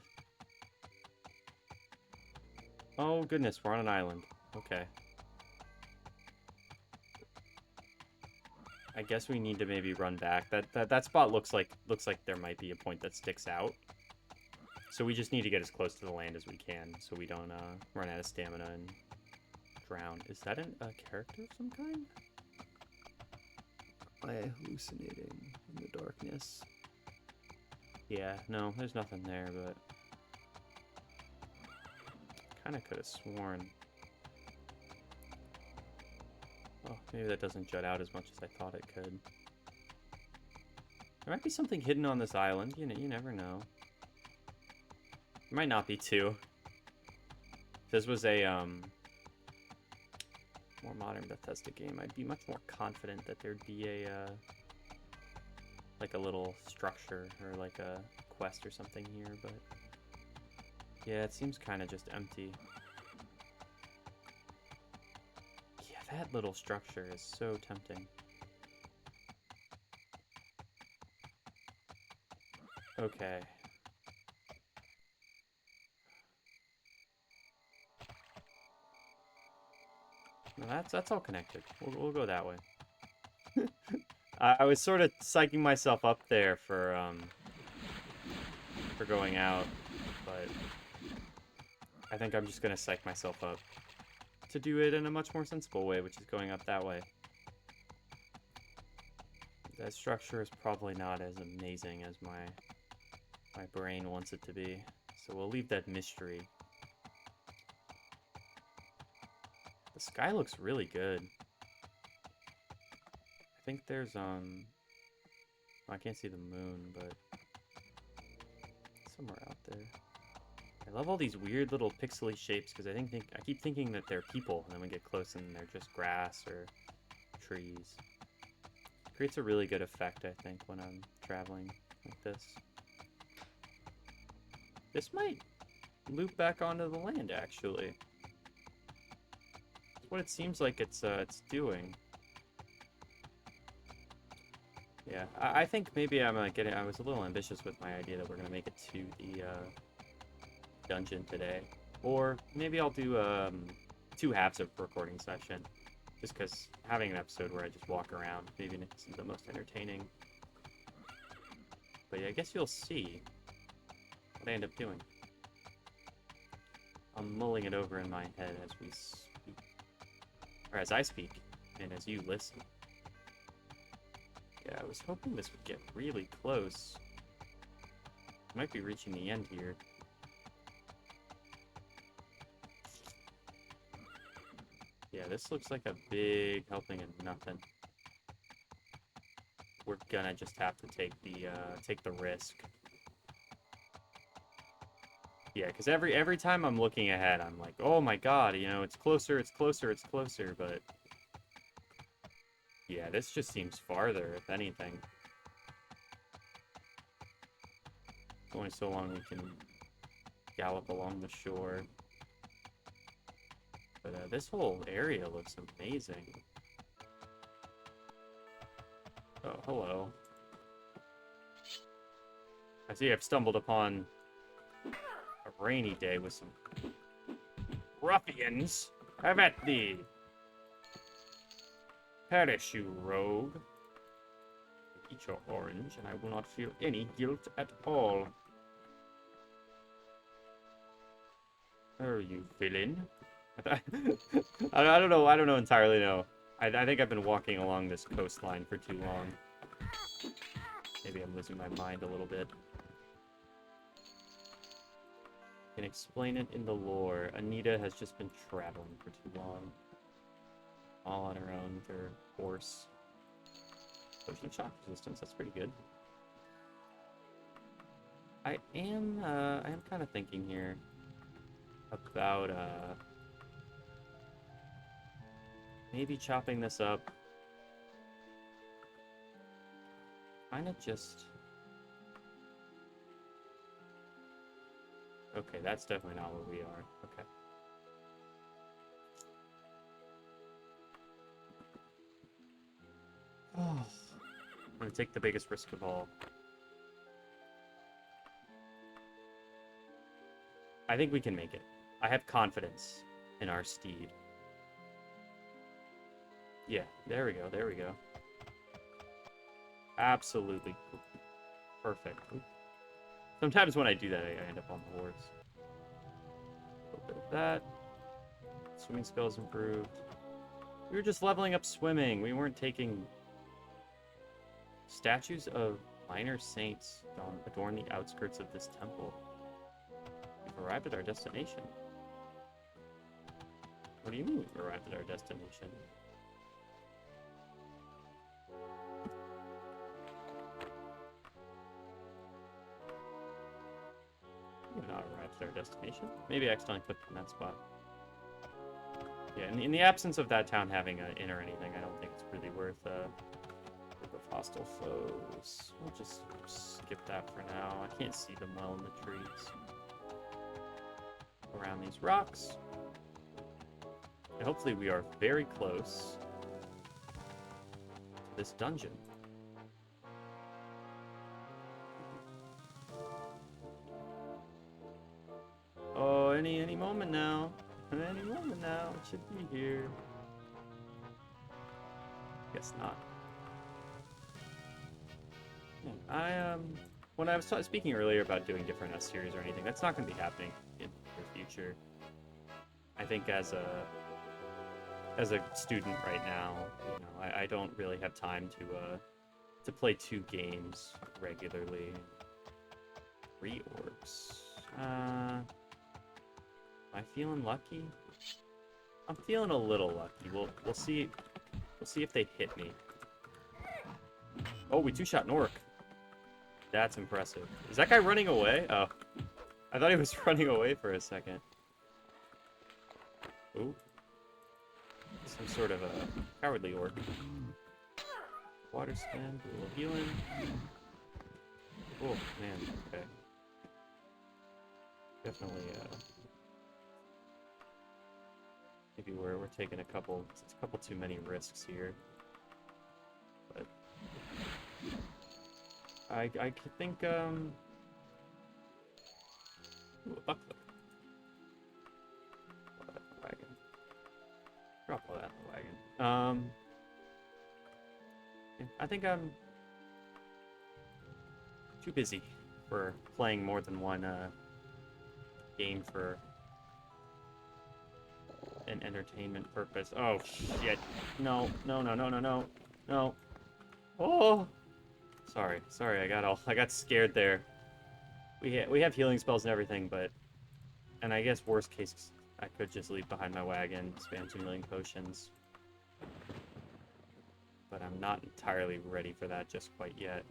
Oh goodness, we're on an island. Okay. I guess we need to maybe run back. That spot looks like there might be a point that sticks out. So we just need to get as close to the land as we can, so we don't run out of stamina and drown. Is that a character of some kind? Am I hallucinating in the darkness? Yeah, no, there's nothing there, but kind of could have sworn. Oh, maybe that doesn't jut out as much as I thought it could. There might be something hidden on this island. You never know. There might not be too. If this was a more modern Bethesda game, I'd be much more confident that there'd be a like a little structure or like a quest or something here, but yeah, it seems kind of just empty. Yeah, that little structure is so tempting. Okay. No, that's all connected. We'll go that way. I was sort of psyching myself up there for going out, but I think I'm just gonna psych myself up to do it in a much more sensible way, which is going up that way. That structure is probably not as amazing as my brain wants it to be, so we'll leave that mystery. The sky looks really good. I think there's well, I can't see the moon, but somewhere out there. I love all these weird little pixely shapes because I keep thinking that they're people, and then we get close and they're just grass or trees. It creates a really good effect, I think, when I'm traveling like this. This might loop back onto the land, actually. what it seems like it's doing. Yeah, I think maybe I'm getting. I was a little ambitious with my idea that we're gonna make it to the dungeon today, or maybe I'll do 2 halves of recording session, just because having an episode where I just walk around maybe isn't the most entertaining. But yeah, I guess you'll see what I end up doing. I'm mulling it over in my head as we speak, or as I speak, and as you listen. Yeah, I was hoping this would get really close. Might be reaching the end here. Yeah, this looks like a big helping of nothing. We're gonna just have to take the risk. Yeah, because every time I'm looking ahead, I'm like, oh my god, you know, it's closer, it's closer, it's closer, but yeah, this just seems farther, if anything. It's only so long we can gallop along the shore. But this whole area looks amazing. Oh, hello. I see I've stumbled upon a rainy day with some ruffians. Have at thee. Perish, you rogue. Eat your orange, and I will not feel any guilt at all. Oh, you villain. I don't know. I don't know entirely. No, I think I've been walking along this coastline for too long. Maybe I'm losing my mind a little bit. Can explain it in the lore. Anita has just been traveling for too long, all on her own with her horse. Potion of shock resistance. That's pretty good. I am kind of thinking here about maybe chopping this up. Kind of just... Okay, that's definitely not where we are. Okay. I'm gonna take the biggest risk of all. I think we can make it. I have confidence in our steed. Yeah, there we go, there we go. Absolutely perfect. Sometimes when I do that, I end up on the horse. A little bit of that. Swimming skills improved. We were just leveling up swimming. We weren't taking... Statues of minor saints adorn the outskirts of this temple. We've arrived at our destination. What do you mean we've arrived at our destination? We've not arrived at our destination. Maybe I accidentally clicked on that spot. Yeah, in the absence of that town having an inn or anything, I don't think it's really worth hostile foes. We'll just skip that for now. I can't see them well in the trees. Around these rocks. And hopefully we are very close to this dungeon. Oh, any moment now. Any moment now. It should be here. Guess not. When I was speaking earlier about doing different S-series or anything, that's not going to be happening in the future. I think as a student right now, you know, I don't really have time to play 2 games regularly. 3 orcs. Am I feeling lucky? I'm feeling a little lucky. We'll see. We'll see if they hit me. Oh, we 2-shot an orc. That's impressive. Is that guy running away? Oh. I thought he was running away for a second. Ooh. Some sort of a cowardly orc. Water scan, a little healing. Oh, man, okay. Definitely, Maybe we're taking a couple too many risks here. But I think ooh, a buckler. Put that in the wagon. Drop all that in the wagon. Yeah, I think I'm too busy for playing more than one game for an entertainment purpose. Oh shit! No! No! No! No! No! No! No! Oh! Sorry, I got scared there. We have healing spells and everything, but I guess worst case I could just leave behind my wagon, spam 2 million potions. But I'm not entirely ready for that just quite yet.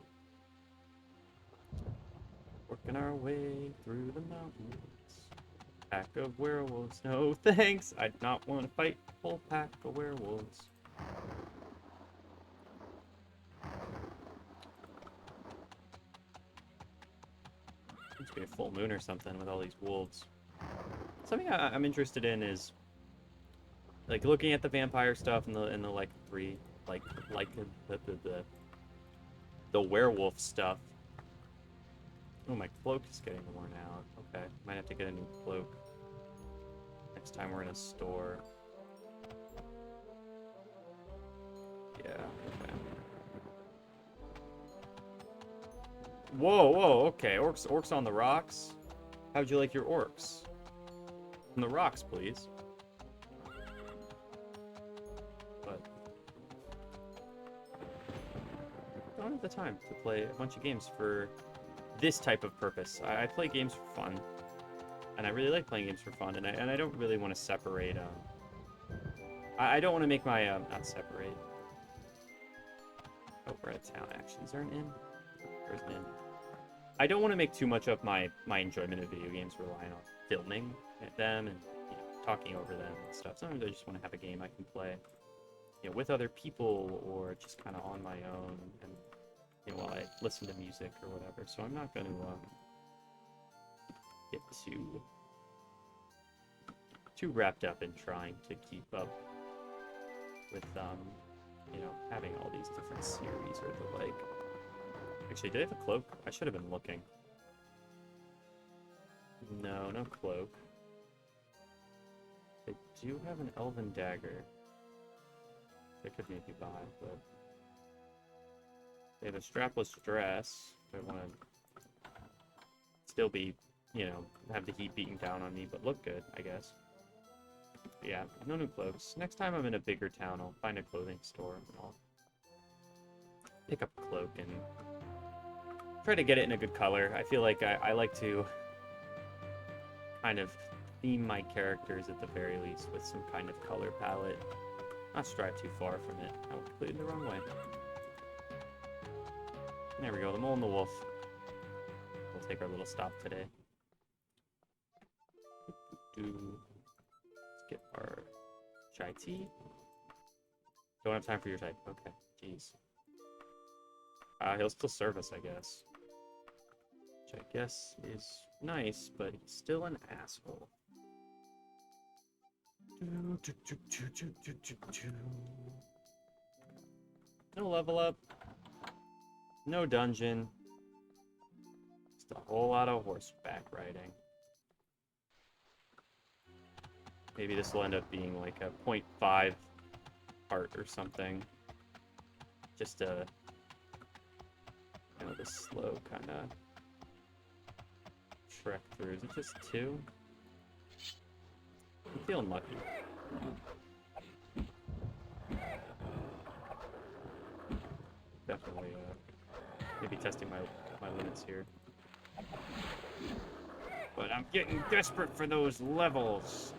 Working our way through the mountains. Pack of werewolves. No thanks. I do not want to fight a full pack of werewolves. Seems to be a full moon or something with all these wolves. Something I'm interested in is like looking at the vampire stuff and the like the werewolf stuff. Oh, my cloak is getting worn out. Okay, might have to get a new cloak next time we're in a store. Yeah, okay. Whoa, okay. Orcs on the rocks? How'd you like your orcs? On the rocks, please. But I don't have the time to play a bunch of games for this type of purpose. I play games for fun, and I really like playing games for fun, and I don't really want to separate. I don't want to make my not separate. Oh, we're out of town. Actually, is there an inn? There's an inn. I don't want to make too much of my enjoyment of video games relying on filming them and talking over them and stuff. Sometimes I just want to have a game I can play, with other people or just kind of on my own and. While I listen to music or whatever, so I'm not going to get too wrapped up in trying to keep up with having all these different series or the like. Actually, did I have a cloak? I should have been looking. No cloak. I do have an elven dagger. I could maybe buy, but. They have a strapless dress. I want to still be, have the heat beating down on me, but look good, I guess. But yeah, no new clothes. Next time I'm in a bigger town, I'll find a clothing store and I'll pick up a cloak and try to get it in a good color. I feel like I like to kind of theme my characters at the very least with some kind of color palette. Not strive too far from it. I went completely the wrong way. There we go, the mole and the wolf. We'll take our little stop today. Let's get our chai tea. Don't have time for your chai. Okay, jeez. He'll still serve us, I guess. Which I guess is nice, but he's still an asshole. No level up. No dungeon. Just a whole lot of horseback riding. Maybe this will end up being like a 0.5 part or something. Just a, the slow kind of trek through. Is it just 2? I'm feeling lucky. Definitely, maybe testing my limits here. But I'm getting desperate for those levels.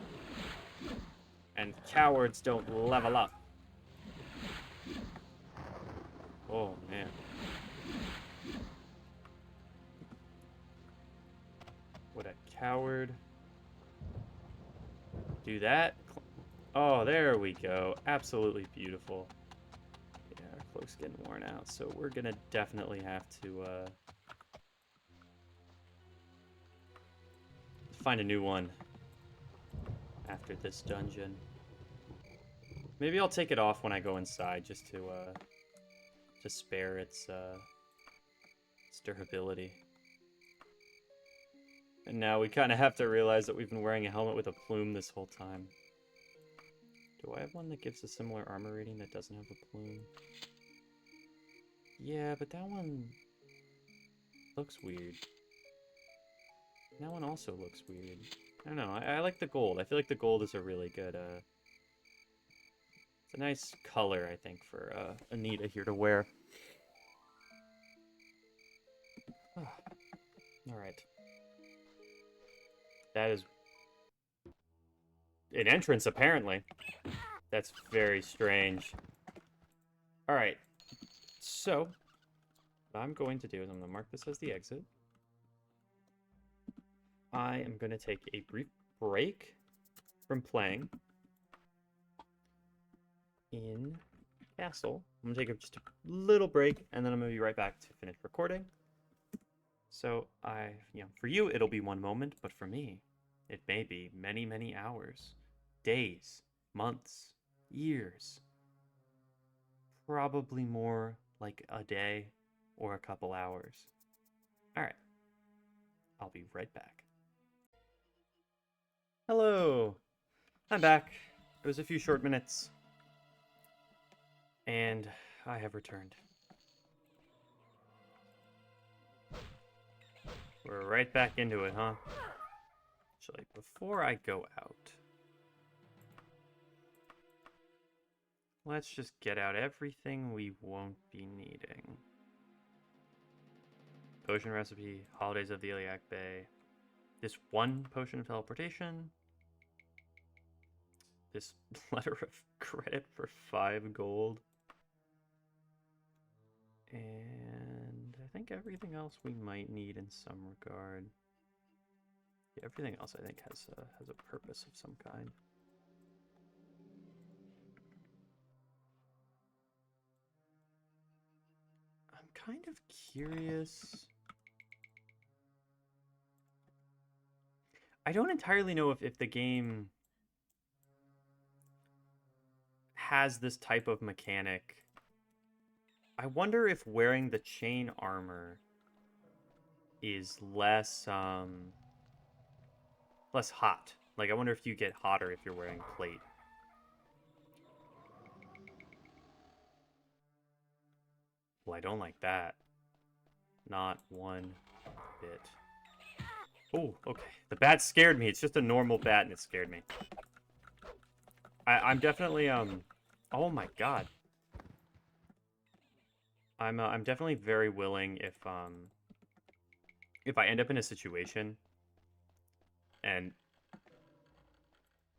And cowards don't level up. Oh, man. Would a coward do that? Oh, there we go. Absolutely beautiful. Yeah, our cloak's getting worn out, so we're gonna definitely have to find a new one after this dungeon. Maybe I'll take it off when I go inside just to spare its durability. And now we kind of have to realize that we've been wearing a helmet with a plume this whole time. Do I have one that gives a similar armor rating that doesn't have a plume? Yeah, but that one looks weird. That one also looks weird. I don't know. I like the gold. I feel like the gold is a really good, it's a nice color, I think, for Anita here to wear. Alright. That is an entrance, apparently. That's very strange. Alright. So, what I'm going to do is I'm going to mark this as the exit. I am going to take a brief break from playing in Castle. I'm going to take just a little break, and then I'm going to be right back to finish recording. So, for you, it'll be one moment, but for me, it may be many, many hours, days, months, years. Probably more like a day or a couple hours. All right. I'll be right back. Hello. I'm back. It was a few short minutes. And I have returned. We're right back into it, huh? Actually, before I go out, let's just get out everything we won't be needing. Potion recipe, Holidays of the Iliac Bay. This one potion of teleportation. This letter of credit for 5 gold. And I think everything else we might need in some regard. Yeah, everything else I think has a purpose of some kind. I'm kind of curious. I don't entirely know if the game has this type of mechanic. I wonder if wearing the chain armor is less hot. Like, I wonder if you get hotter if you're wearing plate. Well, I don't like that. Not one bit. Oh, okay. The bat scared me. It's just a normal bat, and it scared me. I'm definitely oh my god. I'm definitely very willing if I end up in a situation and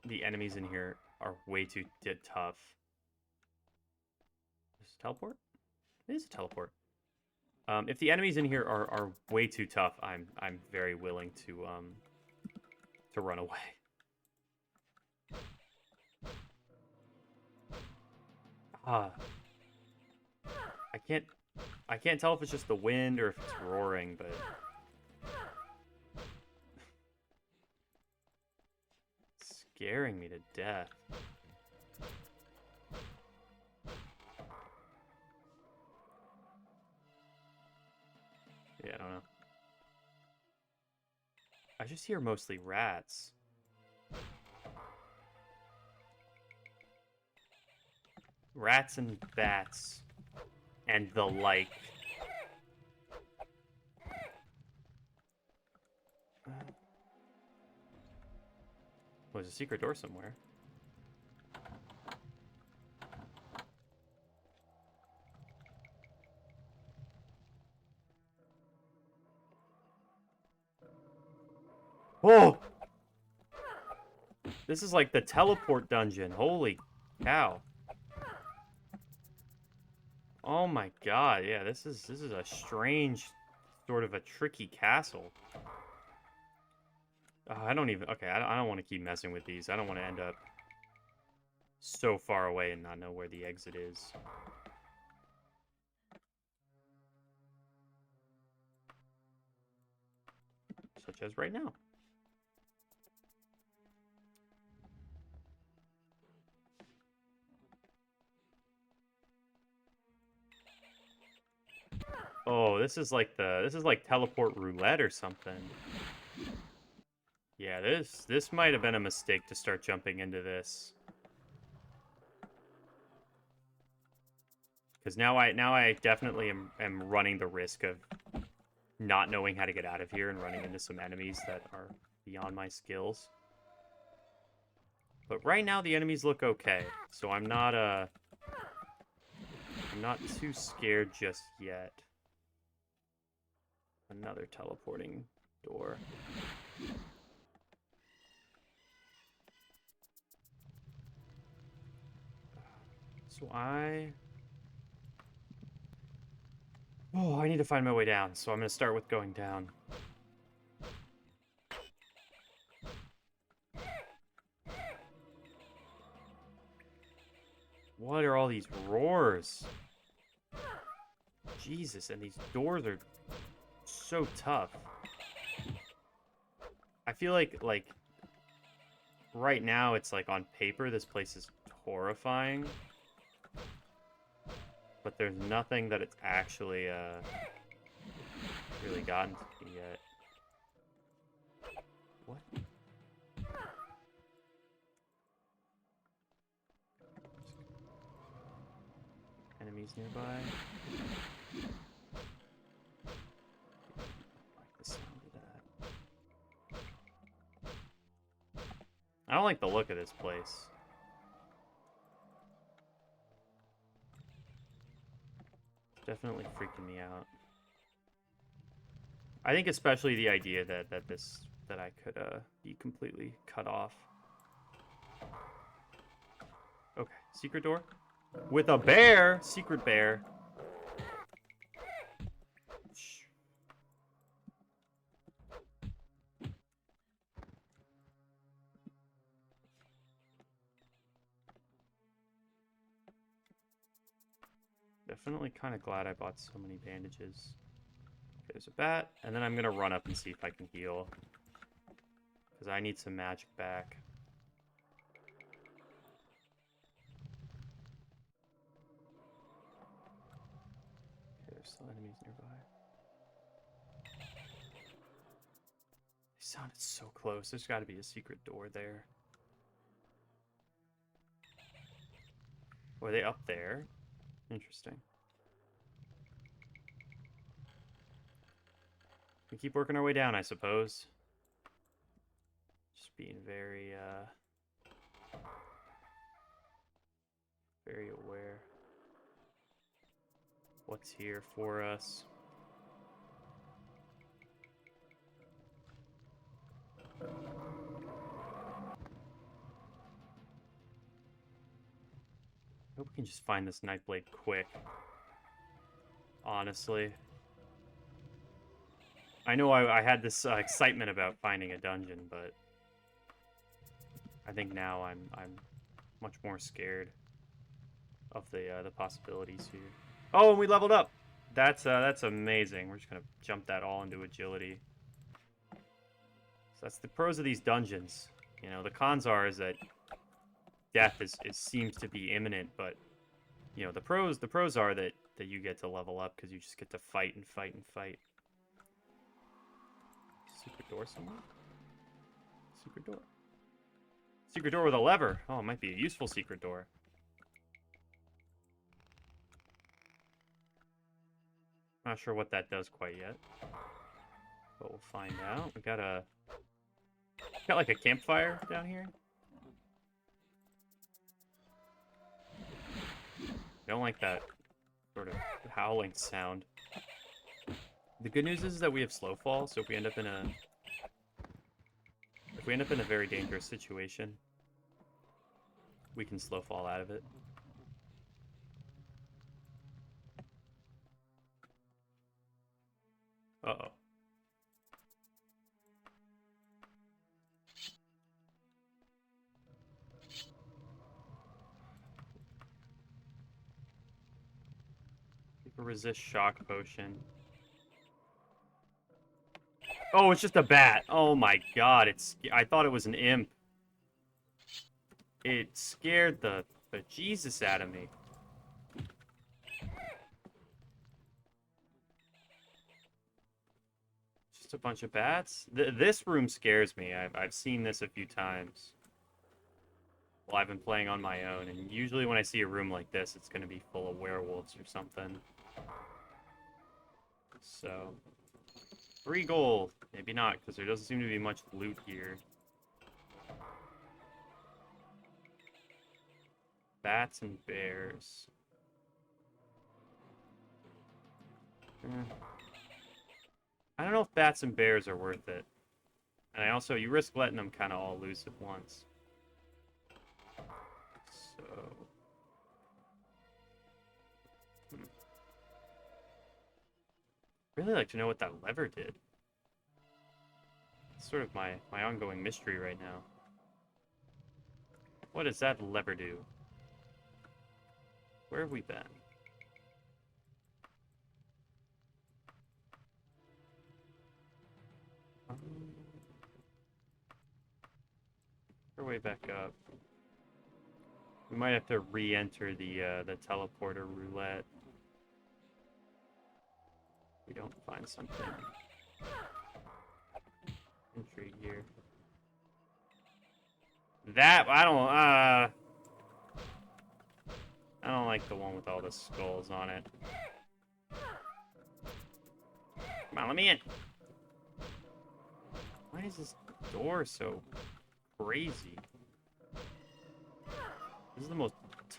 the enemies in here are way too tough. Is this a teleport? It is a teleport. If the enemies in here are way too tough, I'm very willing to run away. I can't tell if it's just the wind or if it's roaring, but it's scaring me to death. Yeah, I don't know. I just hear mostly rats. Rats and bats and the like. There's a secret door somewhere. Whoa! This is like the teleport dungeon. Holy cow. Oh my god, yeah, this is a strange, sort of a tricky castle. I don't even, okay, I don't want to keep messing with these. I don't want to end up so far away and not know where the exit is. Such as right now. Oh, this is like teleport roulette or something. Yeah, this might have been a mistake to start jumping into this. Because now I definitely am running the risk of not knowing how to get out of here and running into some enemies that are beyond my skills. But right now the enemies look okay, so I'm not too scared just yet. Another teleporting door. So I need to find my way down, so I'm going to start with going down. What are all these roars? Jesus, and these doors are so tough. I feel like right now it's like on paper this place is horrifying. But there's nothing that it's actually really gotten to me yet. What? Enemies nearby. I like the sound of that. I don't like the look of this place. It's definitely freaking me out. I think especially the idea that I could be completely cut off. Okay, secret door with a bear. Secret bear. Definitely kind of glad I bought so many bandages. There's a bat, and then I'm gonna run up and see if I can heal. Because I need some magic back. Okay, there's still enemies nearby. They sounded so close. There's gotta be a secret door there. Were they up there? Interesting. We keep working our way down, I suppose. Just being very, very aware. What's here for us? I hope we can just find this Nightblade quick. Honestly. I know I had this excitement about finding a dungeon, but I think now I'm much more scared of the possibilities here. Oh, and we leveled up. That's amazing. We're just gonna jump that all into agility. So that's the pros of these dungeons. You know, the cons are is that death seems to be imminent, but you know the pros are that you get to level up because you just get to fight and fight and fight. Secret door somewhere? Secret door. Secret door with a lever. Oh, it might be a useful secret door. Not sure what that does quite yet. But we'll find out. We got like a campfire down here. I don't like that sort of howling sound. The good news is that we have slow fall, so if we end up in a very dangerous situation, we can slow fall out of it. Uh-oh. People resist shock potion. Oh, it's just a bat. Oh my god, I thought it was an imp. It scared the Jesus out of me. Just a bunch of bats. This room scares me. I've seen this a few times. Well, I've been playing on my own, and usually when I see a room like this, it's going to be full of werewolves or something. So, 3 gold. Maybe not, because there doesn't seem to be much loot here. Bats and bears. I don't know if bats and bears are worth it. And you risk letting them kind of all loose at once. So... really like to know what that lever did. It's sort of my ongoing mystery right now. What does that lever do? Where have we been? We're way back up. We might have to re-enter the teleporter roulette. We don't find something. Intrigue here. That I don't like the one with all the skulls on it. Come on, let me in. Why is this door so crazy? This is the most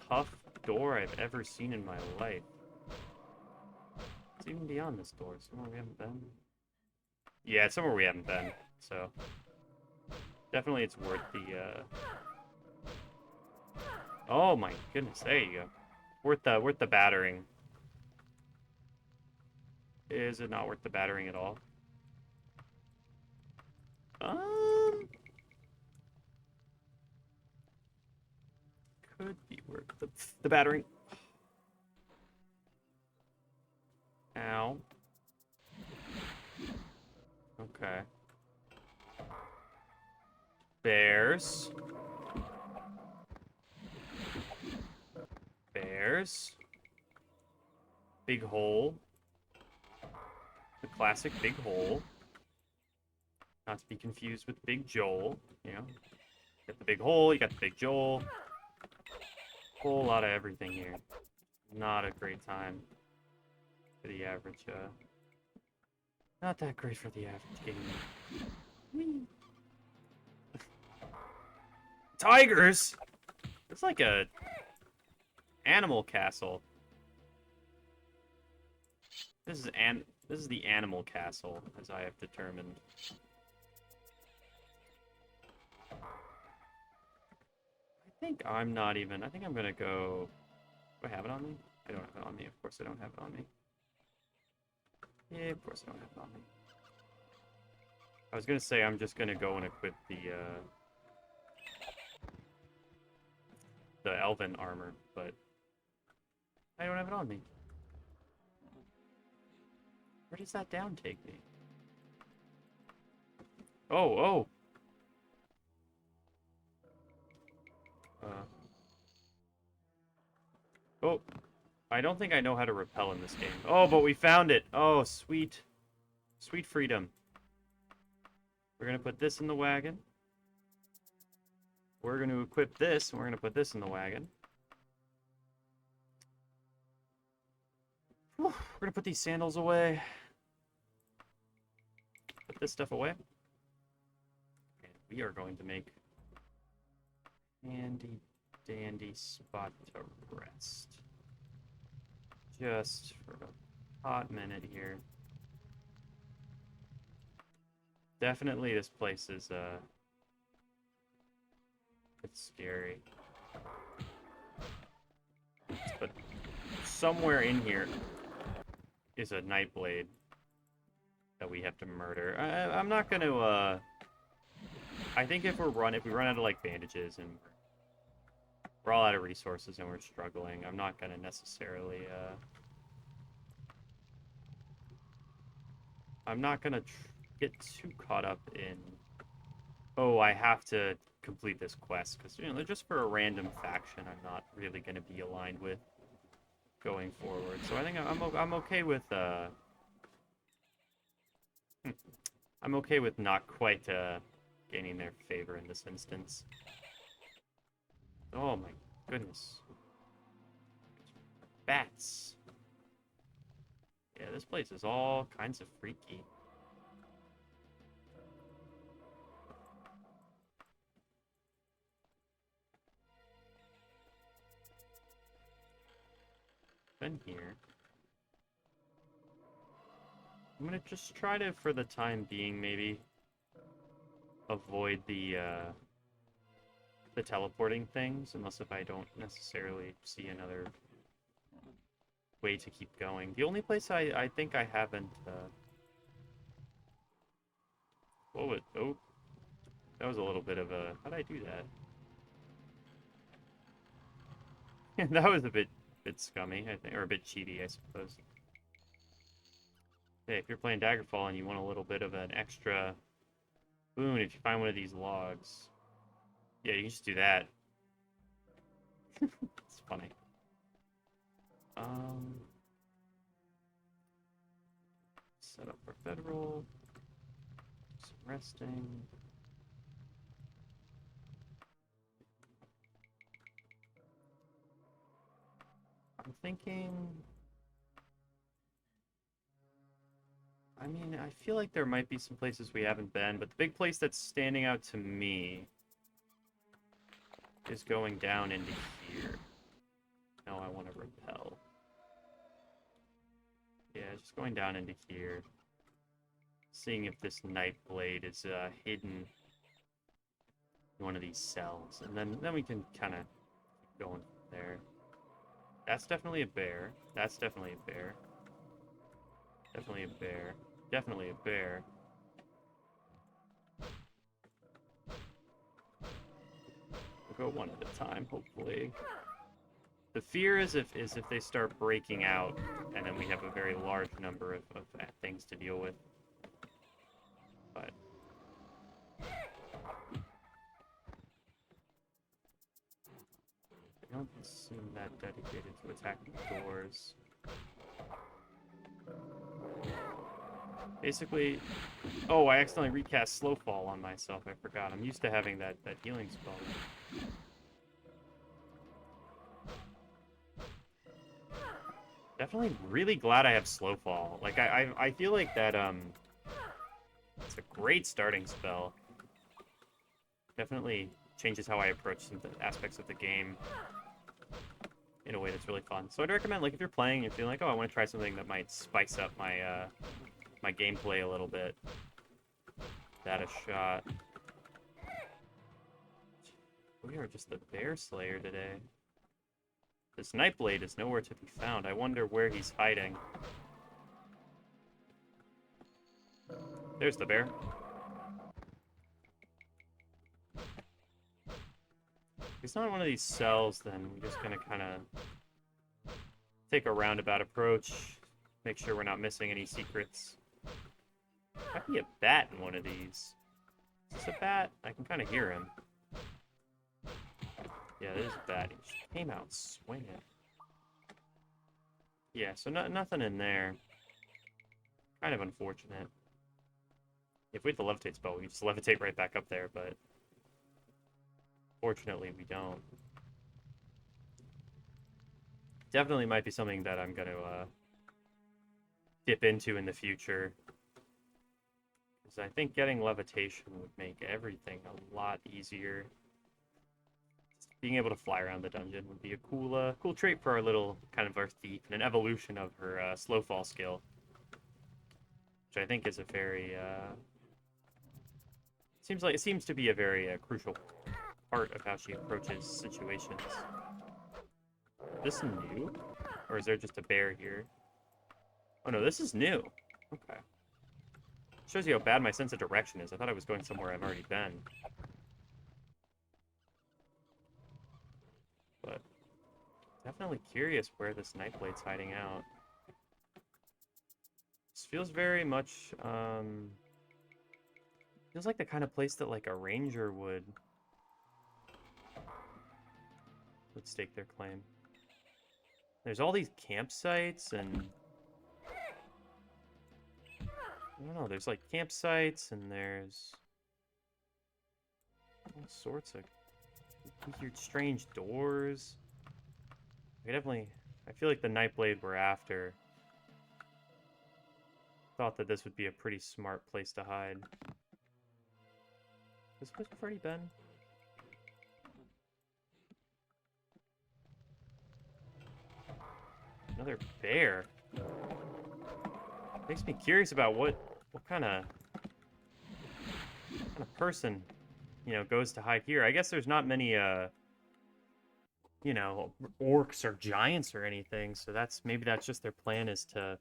tough door I've ever seen in my life. It's even beyond this door. Somewhere we haven't been. Yeah, it's somewhere we haven't been. So definitely it's worth the oh my goodness, there you go. Worth the battering. Is it not worth the battering at all? Could be worth the battering. Ow. Okay. Bears. Bears. Big hole. The classic big hole. Not to be confused with Big Joel. You know, you got the big hole, you got the big Joel. Whole lot of everything here. Not a great time for the average, not that great for the average gamer. Tigers! It's like a animal castle. This is the animal castle, as I have determined. I think I'm gonna go... Do I have it on me? I don't have it on me. Of course I don't have it on me. Yeah, of course I don't have it on me. I was gonna say I'm just gonna go and equip the elven armor, but I don't have it on me. Where does that down take me? Oh! Oh, I don't think I know how to rappel in this game. Oh, but we found it. Oh, sweet. Sweet freedom. We're going to put this in the wagon. We're going to equip this, and we're going to put this in the wagon. Whew, we're going to put these sandals away. Put this stuff away. And we are going to make handy dandy spot to rest. Just for a hot minute here. Definitely this place is it's scary. But somewhere in here is a Nightblade that we have to murder. I'm not gonna I think if we run out of like bandages and we're all out of resources and we're struggling, I'm not gonna necessarily I'm not gonna get too caught up in, oh, I have to complete this quest, because, you know, they're just for a random faction I'm not really gonna be aligned with going forward. So I think I'm okay with I'm okay with not quite gaining their favor in this instance. Oh my goodness. Bats. Yeah, this place is all kinds of freaky. Been here. I'm gonna just try to, for the time being, maybe avoid the teleporting things, unless if I don't necessarily see another way to keep going. The only place I think I haven't oh, that was a little bit of a, how'd I do that? That was a bit scummy, I think, or a bit cheaty, I suppose. Hey, if you're playing Daggerfall and you want a little bit of an extra boon, if you find one of these logs, yeah, you can just do that. It's funny. Set up for federal. Some resting. I'm thinking... I mean, I feel like there might be some places we haven't been, but the big place that's standing out to me is going down into here. No, I want to repel. Yeah, just going down into here. Seeing if this knife blade is hidden in one of these cells. And then we can kind of keep going from there. That's definitely a bear. That's definitely a bear. Definitely a bear. Definitely a bear. We'll go one at a time, hopefully. The fear is if they start breaking out, and then we have a very large number of things to deal with. But I don't seem that dedicated to attacking doors. Basically, oh, I accidentally recast Slowfall on myself. I forgot. I'm used to having that healing spell. Definitely really glad I have Slowfall. Like, I feel like that, it's a great starting spell. Definitely changes how I approach some aspects of the game in a way that's really fun. So I'd recommend, like, if you're playing, you're feeling like, oh, I want to try something that might spice up my, my gameplay a little bit. That a shot. We are just the Bear Slayer today. This Nightblade is nowhere to be found. I wonder where he's hiding. There's the bear. If he's not in one of these cells, then we're just gonna kind of take a roundabout approach. Make sure we're not missing any secrets. Might be a bat in one of these. Is this a bat? I can kind of hear him. Yeah, there's a bat. He just came out swinging. Yeah, so nothing in there. Kind of unfortunate. If we had the levitate spell, we just levitate right back up there, but fortunately we don't. Definitely might be something that I'm going to dip into in the future. Because I think getting levitation would make everything a lot easier. Being able to fly around the dungeon would be a cool trait for our little kind of our thief, and an evolution of her Slowfall skill, which I think is a very seems to be a very crucial part of how she approaches situations. Is this new, or is there just a bear here? Oh no, this is new. Okay, shows you how bad my sense of direction is. I thought I was going somewhere I've already been. But definitely curious where this Nightblade's hiding out. This feels very much, feels like the kind of place that, like, a ranger would stake their claim. There's all these campsites, and I don't know, there's like campsites and there's all sorts of weird, strange doors. I feel like the Nightblade we're after thought that this would be a pretty smart place to hide. This place we've already been? Another bear. Makes me curious about what kind of person, you know, goes to hide here. I guess there's not many you know, orcs or giants or anything, so maybe that's just their plan, is to,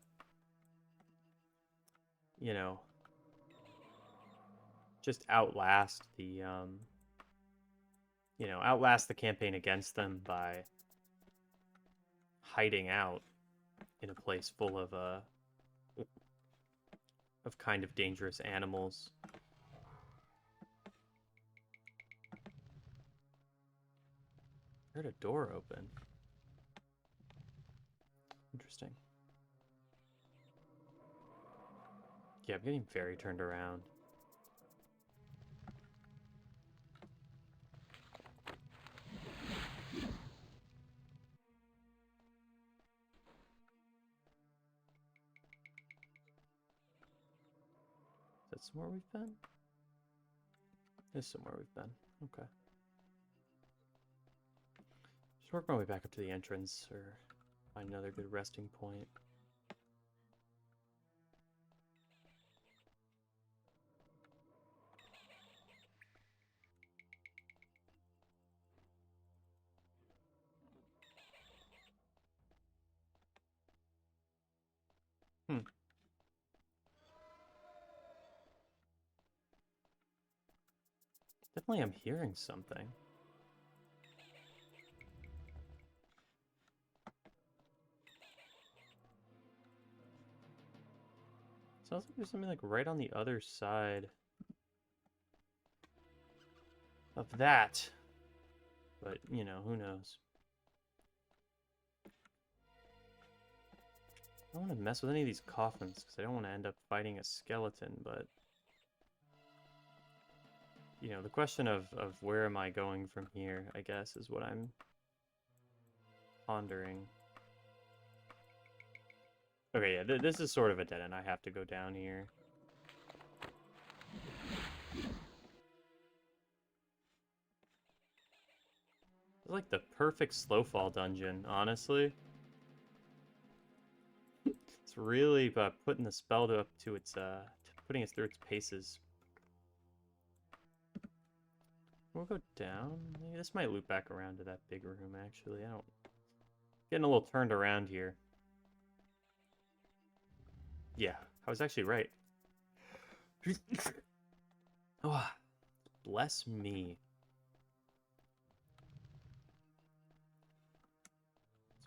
you know, just outlast the outlast the campaign against them by hiding out in a place full of kind of dangerous animals. I heard a door open. Interesting. Yeah, I'm getting very turned around. Is that somewhere we've been? This is somewhere we've been. Okay. Just work my way back up to the entrance, or find another good resting point. Definitely I'm hearing something. Sounds like there's something like right on the other side of that. But, you know, who knows? I don't want to mess with any of these coffins, because I don't want to end up fighting a skeleton, but... You know, the question of where am I going from here, I guess, is what I'm pondering. Okay, yeah, this is sort of a dead end. I have to go down here. It's like the perfect slow fall dungeon, honestly. It's really putting the spell up to its, putting us through its paces. We'll go down. Maybe this might loop back around to that big room, actually. Getting a little turned around here. Yeah, I was actually right. Oh, bless me.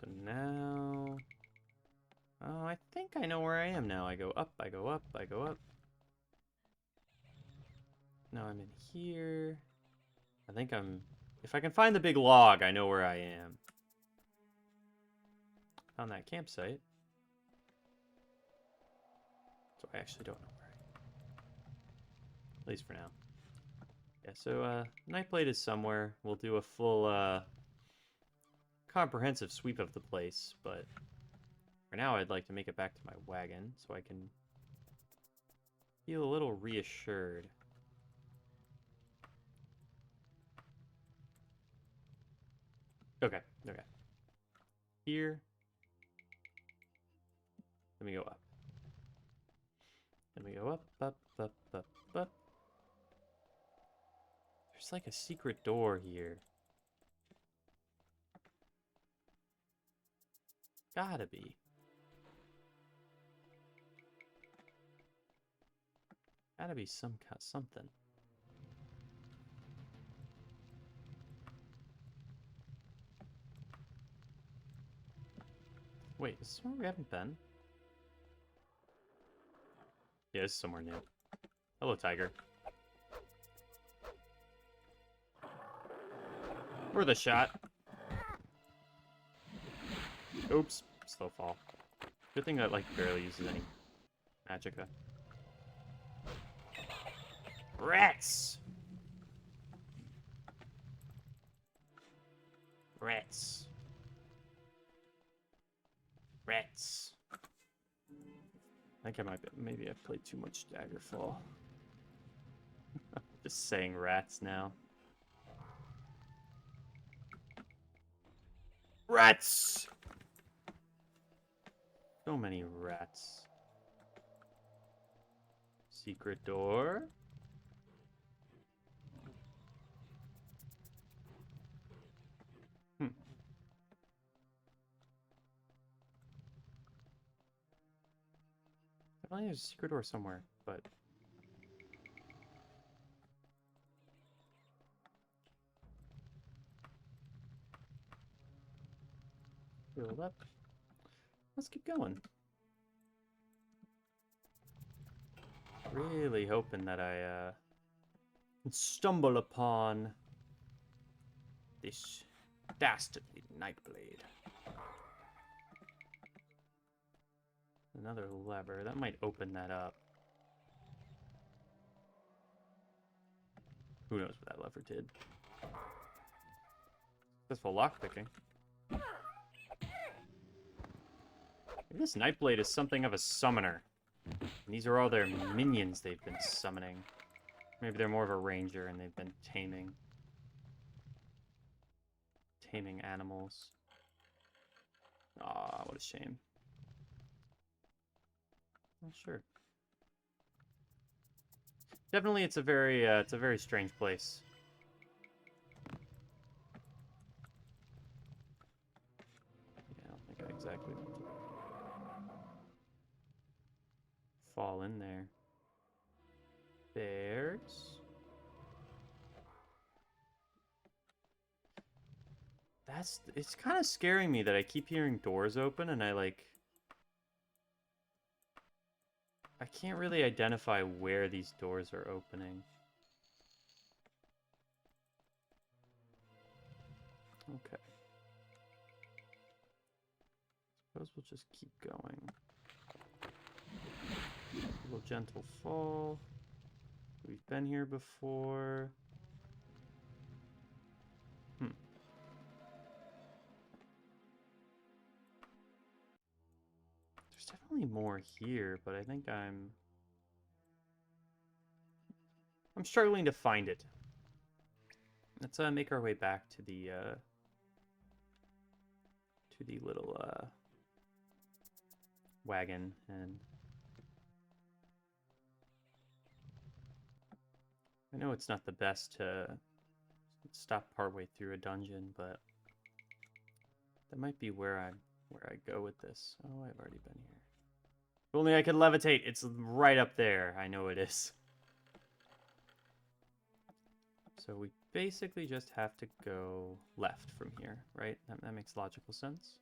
So now... Oh, I think I know where I am now. I go up, I go up, I go up. Now I'm in here. I think I'm... If I can find the big log, I know where I am. Found that campsite. So I actually don't know where I am. At least for now. Yeah, so Nightblade is somewhere. We'll do a full comprehensive sweep of the place, but for now I'd like to make it back to my wagon so I can feel a little reassured. Okay, okay. Here. Let me go up. Let me go up, up, up, up, up. There's like a secret door here. Gotta be. Gotta be something. Wait, is this somewhere we haven't been? Yeah, this is somewhere new. Hello, tiger. Worth a shot. Oops, slow fall. Good thing that like barely uses any magicka. Rats! Rats. Rats. I think I might be, maybe I've played too much Daggerfall. Just saying rats now. Rats! So many rats. Secret door. Definitely there's a secret door somewhere, but... Build up. Let's keep going. Really hoping that I can stumble upon this dastardly Nightblade. Another lever. That might open that up. Who knows what that lever did. Successful lockpicking. Maybe this Nightblade is something of a summoner. And these are all their minions they've been summoning. Maybe they're more of a ranger and they've been taming animals. Ah, what a shame. Well, sure. Definitely, it's a very strange place. Yeah, I don't think I exactly want to fall in there. Bears. It's kind of scaring me that I keep hearing doors open and I can't really identify where these doors are opening. Okay. Suppose we'll just keep going. A little gentle fall. We've been here before. There's definitely more here, but I think I'm struggling to find it. Let's make our way back to the little wagon, and I know it's not the best to stop partway through a dungeon, but that might be where I go with this. Oh, I've already been here. If only I could levitate. It's right up there. I know it is. So we basically just have to go left from here, right? That makes logical sense.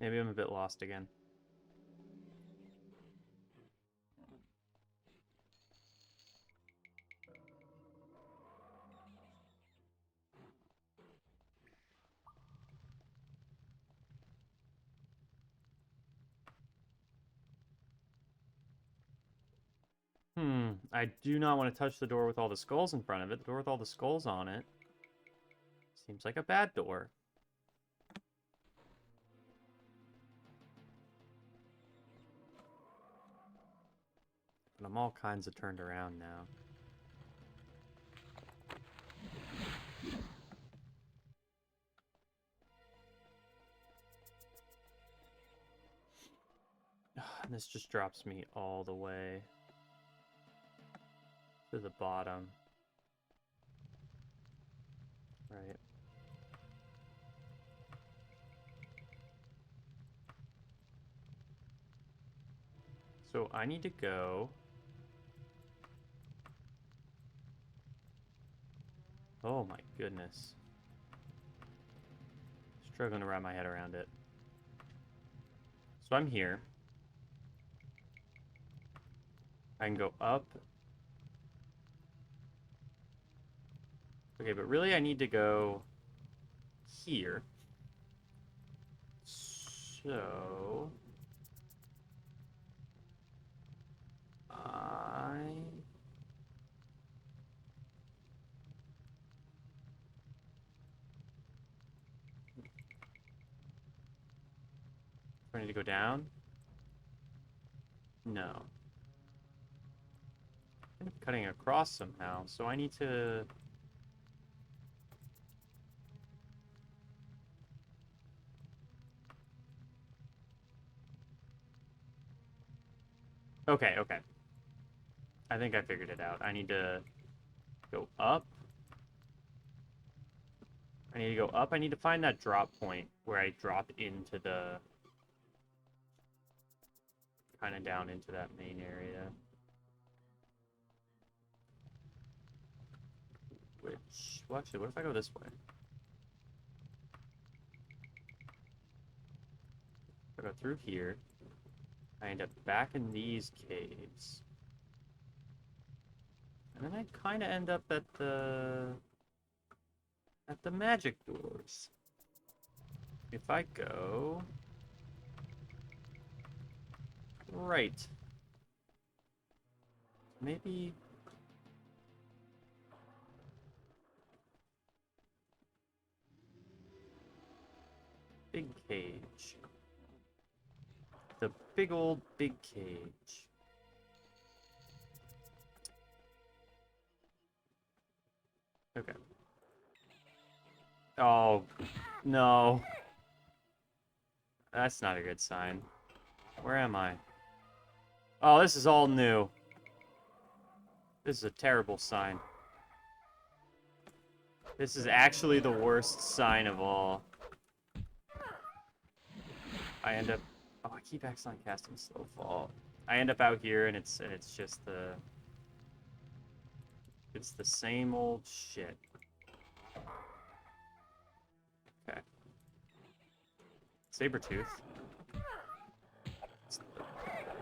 Maybe I'm a bit lost again. I do not want to touch the door with all the skulls in front of it. The door with all the skulls on it seems like a bad door. But I'm all kinds of turned around now. And this just drops me all the way to the bottom. Right. So I need to go... Oh my goodness. Struggling to wrap my head around it. So I'm here. I can go up. Okay, but really I need to go here. So I need to go down? No. I'm cutting across somehow, so I need to... Okay, okay. I think I figured it out. I need to go up. I need to go up. I need to find that drop point where I drop into the... kind of down into that main area. Which... Well, actually, what if I go this way? If I go through here, I end up back in these caves. And then I kind of end up at the magic doors. If I go right, maybe big cage. The big old big cage. Okay. Oh, no. That's not a good sign. Where am I? Oh, this is all new. This is a terrible sign. This is actually the worst sign of all. I end up... Oh, I keep accidentally casting Slow Fall. I end up out here, and it's just the... It's the same old shit. Okay. Sabretooth.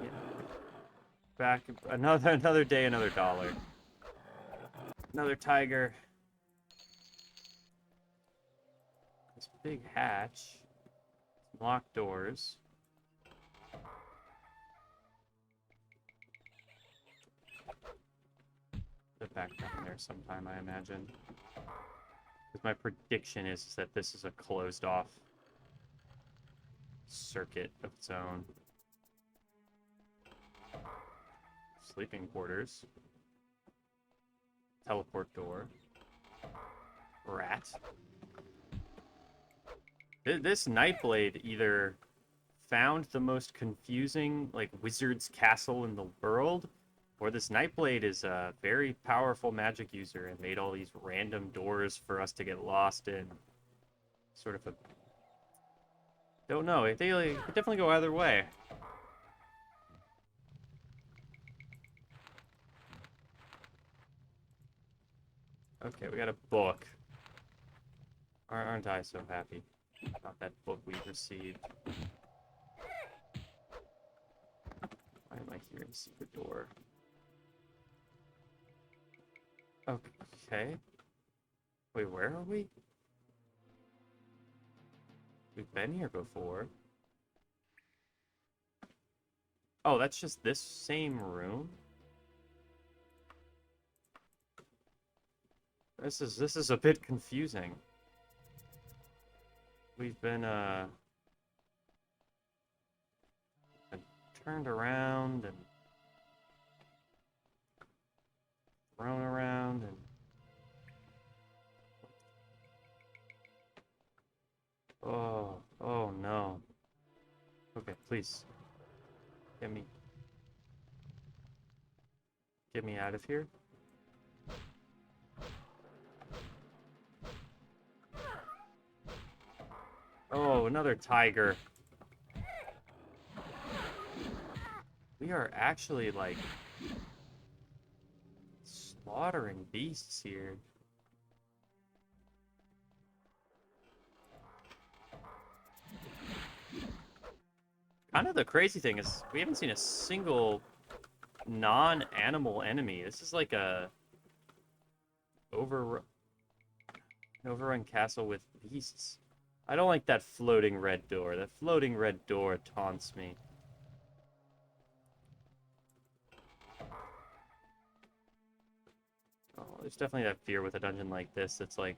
Yeah. Back... Another day, another dollar. Another tiger. This big hatch. Locked doors. Put it back down there sometime, I imagine. Because my prediction is that this is a closed off circuit of its own. Sleeping quarters. Teleport door. Rat. This Nightblade either found the most confusing, like, wizard's castle in the world, or this Nightblade is a very powerful magic user and made all these random doors for us to get lost in. Sort of a... Don't know. It could definitely go either way. Okay, we got a book. Aren't I so happy about that book we received? Why am I here in the secret door? Okay. Wait, where are we? We've been here before. Oh, that's just this same room? This is a bit confusing. We've been turned around and thrown around and oh no. Okay, please. Get me out of here. Oh, another tiger. We are actually, like, slaughtering beasts here. Kind of the crazy thing is we haven't seen a single non-animal enemy. This is like a over overrun castle with beasts. I don't like that floating red door. That floating red door taunts me. Oh, there's definitely that fear with a dungeon like this. It's like,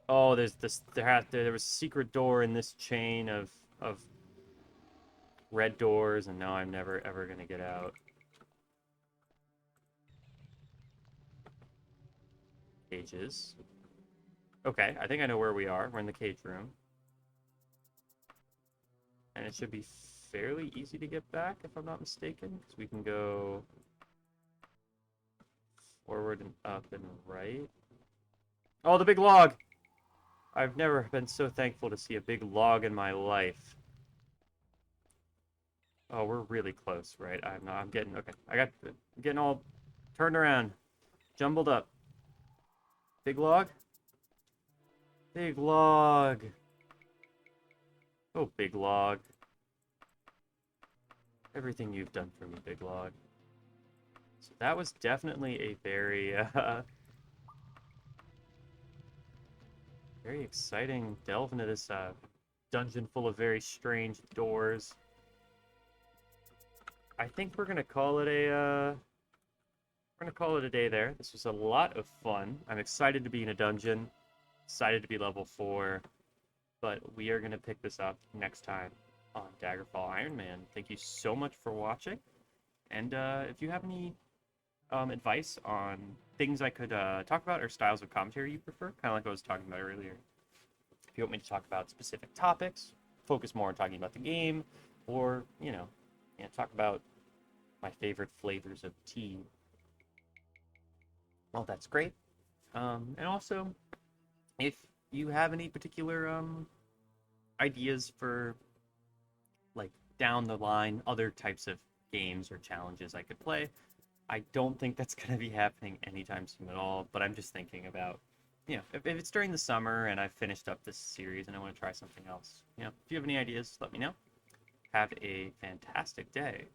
oh, there's this. There was a secret door in this chain of red doors, and now I'm never ever gonna get out. Cages. Okay, I think I know where we are. We're in the cage room. And it should be fairly easy to get back, if I'm not mistaken. Because we can go forward and up and right. Oh, the big log! I've never been so thankful to see a big log in my life. Oh, we're really close, right? I'm getting, okay. I'm getting all turned around, jumbled up. Big log? Big log. Oh, big log. Everything you've done for me, big log. So that was definitely a very, very exciting delve into this dungeon full of very strange doors. I think we're gonna call it a day there. This was a lot of fun. I'm excited to be in a dungeon, excited to be level 4, but we are gonna pick this up next time on Daggerfall Ironman. Thank you so much for watching, and if you have any advice on things I could talk about or styles of commentary you prefer, kind of like I was talking about earlier. If you want me to talk about specific topics, focus more on talking about the game, or, talk about my favorite flavors of tea, well, that's great. And also, if you have any particular ideas for, like, down the line, other types of games or challenges I could play, I don't think that's going to be happening anytime soon at all, but I'm just thinking about, if it's during the summer and I've finished up this series and I want to try something else, if you have any ideas, let me know. Have a fantastic day.